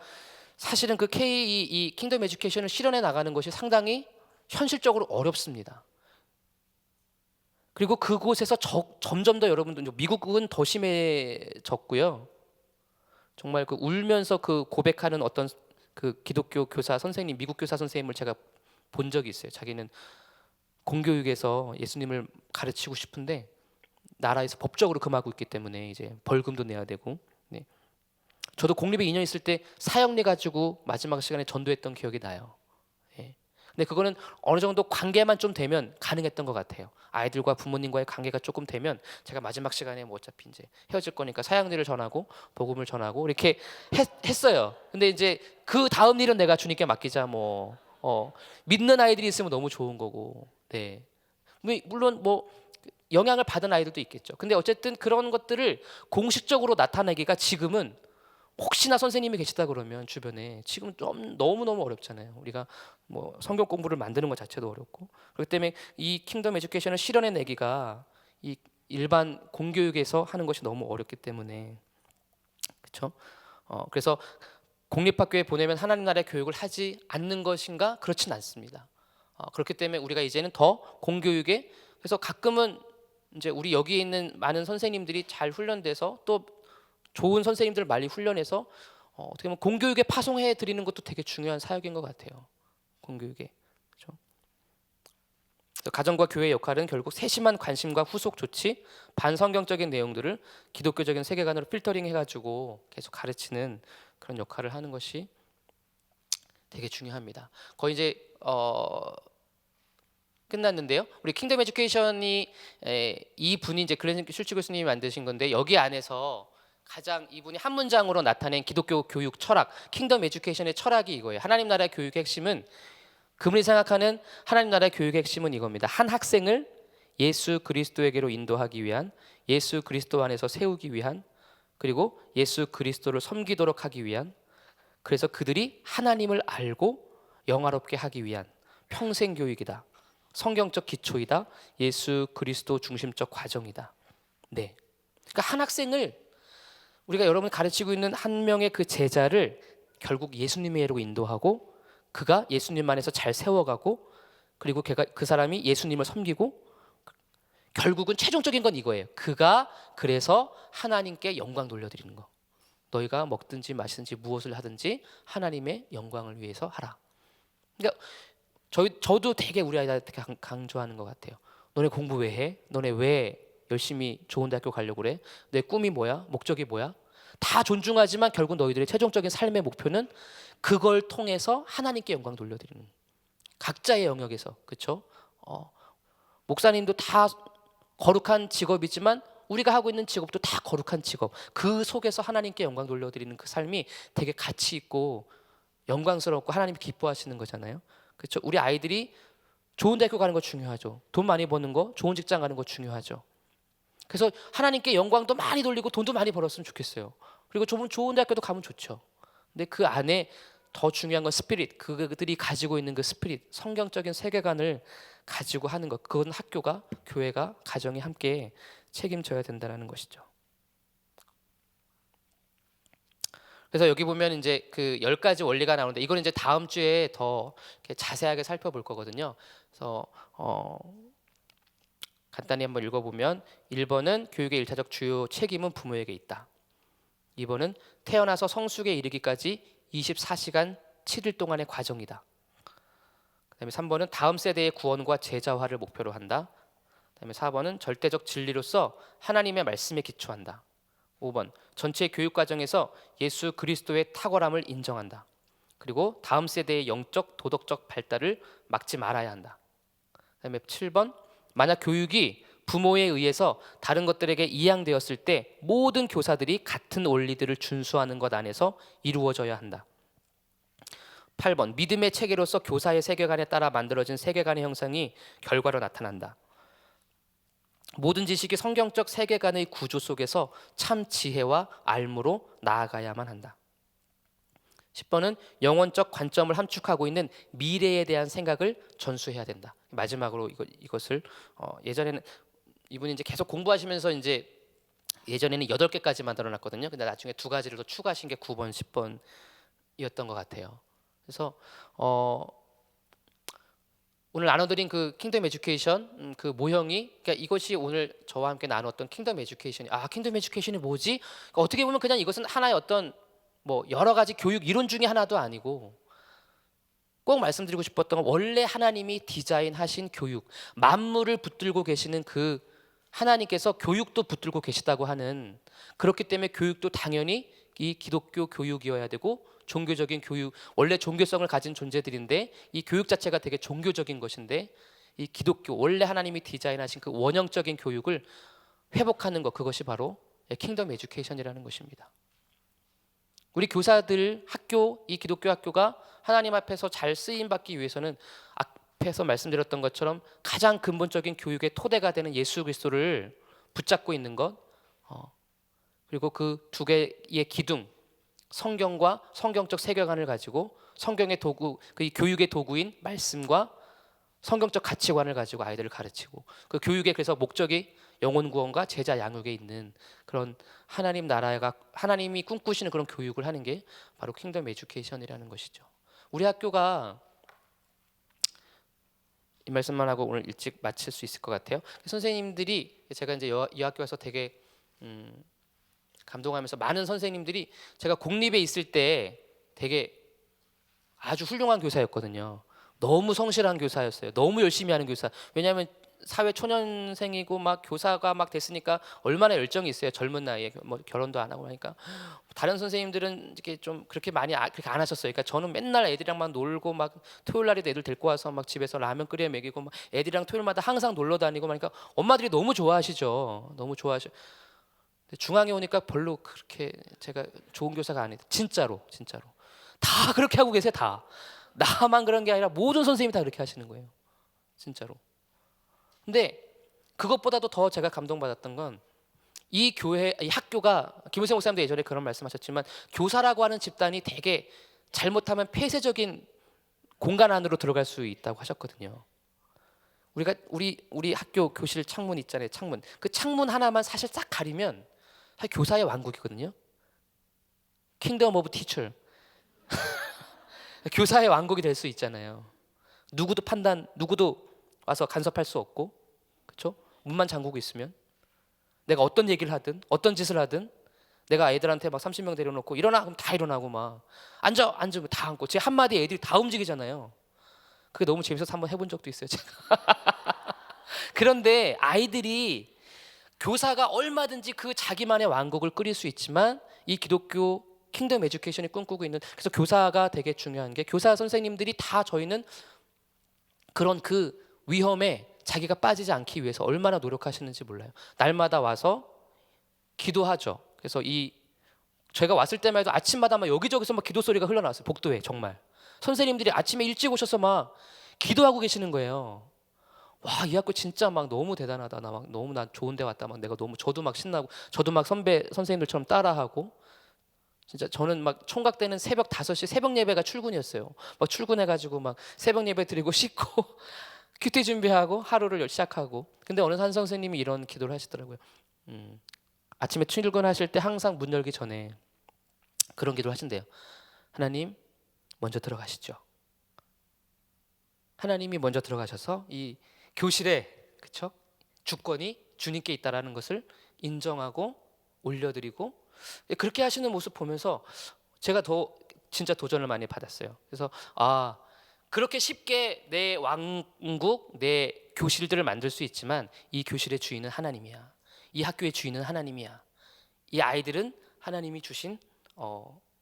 사실은 그 이 킹덤 에듀케이션을 실현해 나가는 것이 상당히 현실적으로 어렵습니다. 그리고 그곳에서 점점 더 여러분들, 미국은 더 심해졌고요. 정말 그 울면서 그 고백하는 어떤 그 기독교 교사 선생님, 미국 교사 선생님을 제가 본 적이 있어요. 자기는 공교육에서 예수님을 가르치고 싶은데 나라에서 법적으로 금하고 있기 때문에 이제 벌금도 내야 되고. 네. 저도 공립에 2년 있을 때 사형리 가지고 마지막 시간에 전도했던 기억이 나요. 예. 근데 그거는 어느 정도 관계만 좀 되면 가능했던 것 같아요. 아이들과 부모님과의 관계가 조금 되면 제가 마지막 시간에 뭐 어차피 이제 헤어질 거니까 사형리를 전하고 복음을 전하고 이렇게 했어요. 근데 이제 그 다음 일은 내가 주님께 맡기자, 믿는 아이들이 있으면 너무 좋은 거고. 네. 물론 뭐 영향을 받은 아이들도 있겠죠. 근데 어쨌든 그런 것들을 공식적으로 나타내기가 지금은, 혹시나 선생님이 계시다 그러면 주변에, 지금 좀 너무너무 어렵잖아요. 우리가 뭐 성경 공부를 만드는 것 자체도 어렵고. 그렇기 때문에 이 킹덤 에듀케이션을 실현해 내기가 이 일반 공교육에서 하는 것이 너무 어렵기 때문에, 그렇죠? 그래서 공립학교에 보내면 하나님 나라의 교육을 하지 않는 것인가? 그렇진 않습니다. 그렇기 때문에 우리가 이제는 더 공교육에, 그래서 가끔은 이제 우리 여기에 있는 많은 선생님들이 잘 훈련돼서 또 좋은 선생님들 많이 훈련해서 어떻게 보면 공교육에 파송해 드리는 것도 되게 중요한 사역인 것 같아요. 공교육에. 그렇죠? 가정과 교회의 역할은 결국 세심한 관심과 후속 조치, 반성경적인 내용들을 기독교적인 세계관으로 필터링 해가지고 계속 가르치는 그런 역할을 하는 것이 되게 중요합니다. 거의 이제 끝났는데요. 우리 킹덤 에듀케이션이 이 분이 이제 글렌 슐츠 교수님이 만드신 건데, 여기 안에서 가장 이분이 한 문장으로 나타낸 기독교 교육 철학, 킹덤 에듀케이션의 철학이 이거예요. 하나님 나라의 교육의 핵심은, 그분이 생각하는 하나님 나라의 교육의 핵심은 이겁니다. 한 학생을 예수 그리스도에게로 인도하기 위한, 예수 그리스도 안에서 세우기 위한, 그리고 예수 그리스도를 섬기도록 하기 위한, 그래서 그들이 하나님을 알고 영화롭게 하기 위한 평생 교육이다. 성경적 기초이다. 예수 그리스도 중심적 과정이다. 네. 그러니까 한 학생을, 우리가 여러분이 가르치고 있는 한 명의 그 제자를 결국 예수님에게로 인도하고, 그가 예수님 안에서 잘 세워가고, 그리고 그 사람이 예수님을 섬기고, 결국은 최종적인 건 이거예요. 그가 그래서 하나님께 영광 돌려드리는 거. 너희가 먹든지 마시든지 무엇을 하든지 하나님의 영광을 위해서 하라. 그러니까 저도 되게 우리 아이들한테 강조하는 것 같아요. 너네 공부 왜 해? 너네 왜 열심히 좋은 대학교 가려고 그래? 내 꿈이 뭐야? 목적이 뭐야? 다 존중하지만 결국 너희들의 최종적인 삶의 목표는 그걸 통해서 하나님께 영광 돌려드리는, 각자의 영역에서. 그렇죠? 목사님도 다 거룩한 직업이지만 우리가 하고 있는 직업도 다 거룩한 직업. 그 속에서 하나님께 영광 돌려드리는 그 삶이 되게 가치 있고 영광스럽고 하나님이 기뻐하시는 거잖아요. 그렇죠? 우리 아이들이 좋은 대학교 가는 거 중요하죠. 돈 많이 버는 거, 좋은 직장 가는 거 중요하죠. 그래서 하나님께 영광도 많이 돌리고 돈도 많이 벌었으면 좋겠어요. 그리고 좋은 대학교도 가면 좋죠. 근데 그 안에 더 중요한 건 스피릿, 그들이 가지고 있는 그 스피릿, 성경적인 세계관을 가지고 하는 것. 그건 학교가, 교회가, 가정이 함께 책임져야 된다는 것이죠. 그래서 여기 보면 이제 그 10가지 원리가 나오는데 이거는 이제 다음 주에 더 이렇게 자세하게 살펴볼 거거든요. 그래서 간단히 한번 읽어보면 1번은 교육의 일차적 주요 책임은 부모에게 있다. 2번은 태어나서 성숙에 이르기까지 24시간 7일 동안의 과정이다. 그다음에 3번은 다음 세대의 구원과 제자화를 목표로 한다. 그다음에 4번은 절대적 진리로서 하나님의 말씀에 기초한다. 5번 전체 교육 과정에서 예수 그리스도의 탁월함을 인정한다. 그리고 다음 세대의 영적 도덕적 발달을 막지 말아야 한다. 그다음에 7번 만약 교육이 부모에 의해서 다른 것들에게 이양되었을 때 모든 교사들이 같은 원리들을 준수하는 것 안에서 이루어져야 한다. 8번 믿음의 체계로서 교사의 세계관에 따라 만들어진 세계관의 형상이 결과로 나타난다. 모든 지식이 성경적 세계관의 구조 속에서 참 지혜와 알무로 나아가야만 한다. 10번은 영원적 관점을 함축하고 있는 미래에 대한 생각을 전수해야 된다. 마지막으로 이것을 예전에는 이분이 이제 계속 공부하시면서 이제 예전에는 8개까지 만들어놨거든요. 근데 나중에 2가지를 더 추가하신 게 9번, 10번이었던 것 같아요. 그래서 오늘 나눠드린 그 킹덤 에듀케이션 그 모형이, 그러니까 이것이 오늘 저와 함께 나눴던 킹덤 에듀케이션이, 킹덤 에듀케이션이 뭐지? 그러니까 어떻게 보면 그냥 이것은 하나의 어떤 뭐 여러 가지 교육 이론 중에 하나도 아니고, 꼭 말씀드리고 싶었던 건 원래 하나님이 디자인하신 교육, 만물을 붙들고 계시는 그 하나님께서 교육도 붙들고 계시다고 하는, 그렇기 때문에 교육도 당연히 이 기독교 교육이어야 되고 종교적인 교육, 원래 종교성을 가진 존재들인데 이 교육 자체가 되게 종교적인 것인데 이 기독교, 원래 하나님이 디자인하신 그 원형적인 교육을 회복하는 것, 그것이 바로 킹덤 에듀케이션이라는 것입니다. 우리 교사들, 학교, 이 기독교 학교가 하나님 앞에서 잘 쓰임받기 위해서는 앞에서 말씀드렸던 것처럼 가장 근본적인 교육의 토대가 되는 예수 그리스도를 붙잡고 있는 것, 그리고 그 2개의 기둥, 성경과 성경적 세계관을 가지고 성경의 도구, 그 교육의 도구인 말씀과 성경적 가치관을 가지고 아이들을 가르치고, 그 교육의 그래서 목적이 영혼 구원과 제자 양육에 있는 그런 하나님 나라가, 하나님이 꿈꾸시는 그런 교육을 하는 게 바로 킹덤 에듀케이션이라는 것이죠. 우리 학교가, 이 말씀만 하고 오늘 일찍 마칠 수 있을 것 같아요. 선생님들이, 제가 이제 이 학교 와서 되게 감동하면서, 많은 선생님들이 제가 공립에 있을 때 되게 아주 훌륭한 교사였거든요. 너무 성실한 교사였어요. 너무 열심히 하는 교사. 왜냐하면 사회 초년생이고 막 교사가 막 됐으니까 얼마나 열정이 있어요. 젊은 나이에 뭐 결혼도 안 하고 하니까. 다른 선생님들은 이렇게 좀 그렇게 많이 그렇게 안 하셨어요. 그러니까 저는 맨날 애들이랑 막 놀고, 막 토요일 날에도 애들 데리고 와서 막 집에서 라면 끓여 먹이고, 막 애들이랑 토요일마다 항상 놀러 다니고, 그러니까 엄마들이 너무 좋아하시죠. 너무 좋아하셔. 중앙에 오니까 별로 그렇게 제가 좋은 교사가 아니다. 진짜로 다 그렇게 하고 계세요. 다. 나만 그런 게 아니라 모든 선생님이 다 그렇게 하시는 거예요. 진짜로. 근데 그것보다도 더 제가 감동받았던 건 이 교회, 이 학교가, 김우생 목사님도 예전에 그런 말씀하셨지만 교사라고 하는 집단이 되게 잘못하면 폐쇄적인 공간 안으로 들어갈 수 있다고 하셨거든요. 우리 학교 교실 창문 있잖아요. 창문. 그 창문 하나만 사실 싹 가리면 사실 교사의 왕국이거든요. 킹덤 오브 티처. 교사의 왕국이 될 수 있잖아요. 누구도 와서 간섭할 수 없고, 그렇죠? 문만 잠그고 있으면 내가 어떤 얘기를 하든 어떤 짓을 하든, 내가 애들한테 막 30명 데려놓고 일어나 그럼 다 일어나고, 막 앉으면 다 앉고, 제 한마디에 애들이 다 움직이잖아요. 그게 너무 재밌어서 한번 해본 적도 있어요, 제가. 그런데 아이들이, 교사가 얼마든지 그 자기만의 왕국을 꾸릴 수 있지만 이 기독교 킹덤 에듀케이션이 꿈꾸고 있는, 그래서 교사가 되게 중요한 게, 교사 선생님들이 다 저희는 그런 그 위험에 자기가 빠지지 않기 위해서 얼마나 노력하시는지 몰라요. 날마다 와서 기도하죠. 그래서 제가 왔을 때만 해도 아침마다 막 여기저기서 막 기도 소리가 흘러나왔어요. 복도에 정말 선생님들이 아침에 일찍 오셔서 막 기도하고 계시는 거예요. 와, 이 학교 진짜 막 너무 대단하다. 나 막 너무 난 좋은 데 왔다. 막 내가 너무 저도 막 신나고 저도 막 선생님들처럼 따라하고 진짜 저는 막 총각 때는 새벽 5시 새벽 예배가 출근이었어요. 막 출근해가지고 막 새벽 예배 드리고 씻고 큐티 준비하고 하루를 시작하고. 근데 어느 한 선생님이 이런 기도를 하시더라고요. 아침에 출근하실 때 항상 문 열기 전에 그런 기도를 하신대요. 하나님 먼저 들어가시죠. 하나님이 먼저 들어가셔서 이 교실에 그쵸? 주권이 주님께 있다라는 것을 인정하고 올려드리고 그렇게 하시는 모습 보면서 제가 더 진짜 도전을 많이 받았어요. 그래서 그렇게 쉽게 내 왕국, 내 교실들을 만들 수 있지만 이 교실의 주인은 하나님이야. 이 학교의 주인은 하나님이야. 이 아이들은 하나님이 주신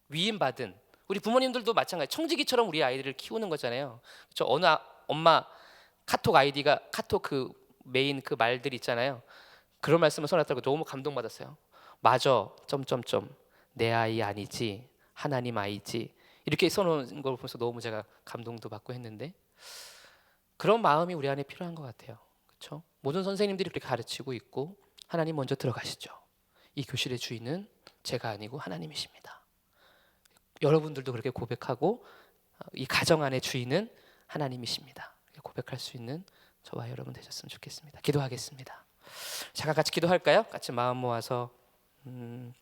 위임받은 우리 부모님들도 마찬가지 청지기처럼 우리 아이들을 키우는 거잖아요. 그렇죠? 어느 엄마 카톡 아이디가 카톡 그 메인 그 말들 있잖아요. 그런 말씀을 써놨다고 너무 감동받았어요. 맞아 점점점 내 아이 아니지 하나님 아이지 이렇게 써놓은 걸 보면서 너무 제가 감동도 받고 했는데 그런 마음이 우리 안에 필요한 것 같아요. 그렇죠? 모든 선생님들이 그렇게 가르치고 있고 하나님 먼저 들어가시죠. 이 교실의 주인은 제가 아니고 하나님이십니다. 여러분들도 그렇게 고백하고 이 가정 안의 주인은 하나님이십니다. 고백할 수 있는 저와 여러분 되셨으면 좋겠습니다. 기도하겠습니다. 잠깐 같이 기도할까요? 같이 마음 모아서 오늘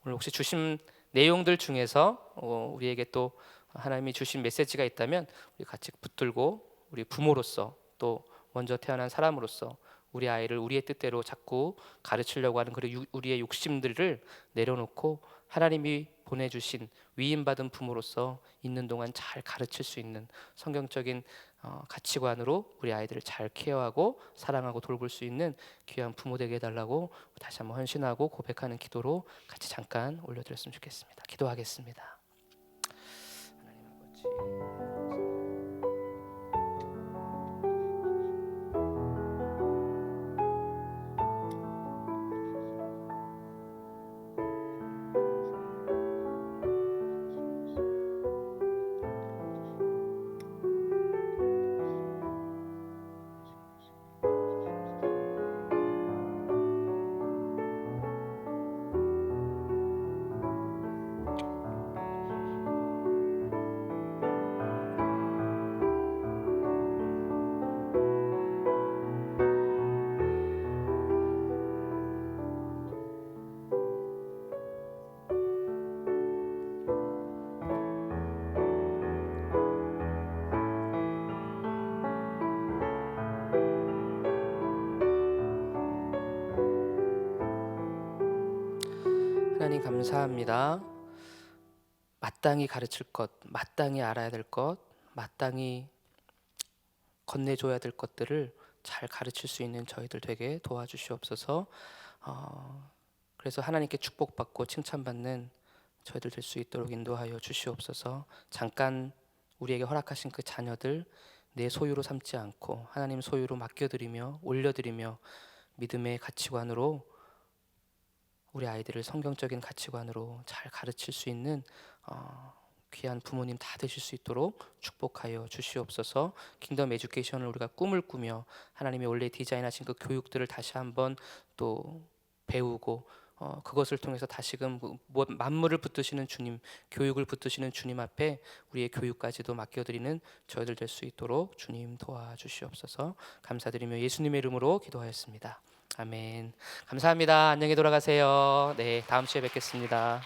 혹시 주신 내용들 중에서 우리에게 또 하나님이 주신 메시지가 있다면 우리 같이 붙들고 우리 부모로서 또 먼저 태어난 사람으로서 우리 아이를 우리의 뜻대로 자꾸 가르치려고 하는 그런 우리의 욕심들을 내려놓고 하나님이 보내주신 위임받은 부모로서 있는 동안 잘 가르칠 수 있는 성경적인 가치관으로 우리 아이들을 잘 케어하고 사랑하고 돌볼 수 있는 귀한 부모 되게 해달라고 다시 한번 헌신하고 고백하는 기도로 같이 잠깐 올려드렸으면 좋겠습니다. 기도하겠습니다. 하나님 아버지. 하나님 감사합니다. 마땅히 가르칠 것, 마땅히 알아야 될 것, 마땅히 건네줘야 될 것들을 잘 가르칠 수 있는 저희들 되게 도와주시옵소서. 그래서 하나님께 축복받고 칭찬받는 저희들 될 수 있도록 인도하여 주시옵소서. 잠깐 우리에게 허락하신 그 자녀들 내 소유로 삼지 않고 하나님 소유로 맡겨드리며 올려드리며 믿음의 가치관으로 우리 아이들을 성경적인 가치관으로 잘 가르칠 수 있는 귀한 부모님 다 되실 수 있도록 축복하여 주시옵소서. 킹덤 에듀케이션을 우리가 꿈을 꾸며 하나님이 원래 디자인하신 그 교육들을 다시 한번 또 배우고 그것을 통해서 다시금 만물을 붙드시는 주님, 교육을 붙드시는 주님 앞에 우리의 교육까지도 맡겨드리는 저희들 될 수 있도록 주님 도와주시옵소서. 감사드리며 예수님의 이름으로 기도하였습니다. 아멘. 감사합니다. 안녕히 돌아가세요. 네, 다음 주에 뵙겠습니다.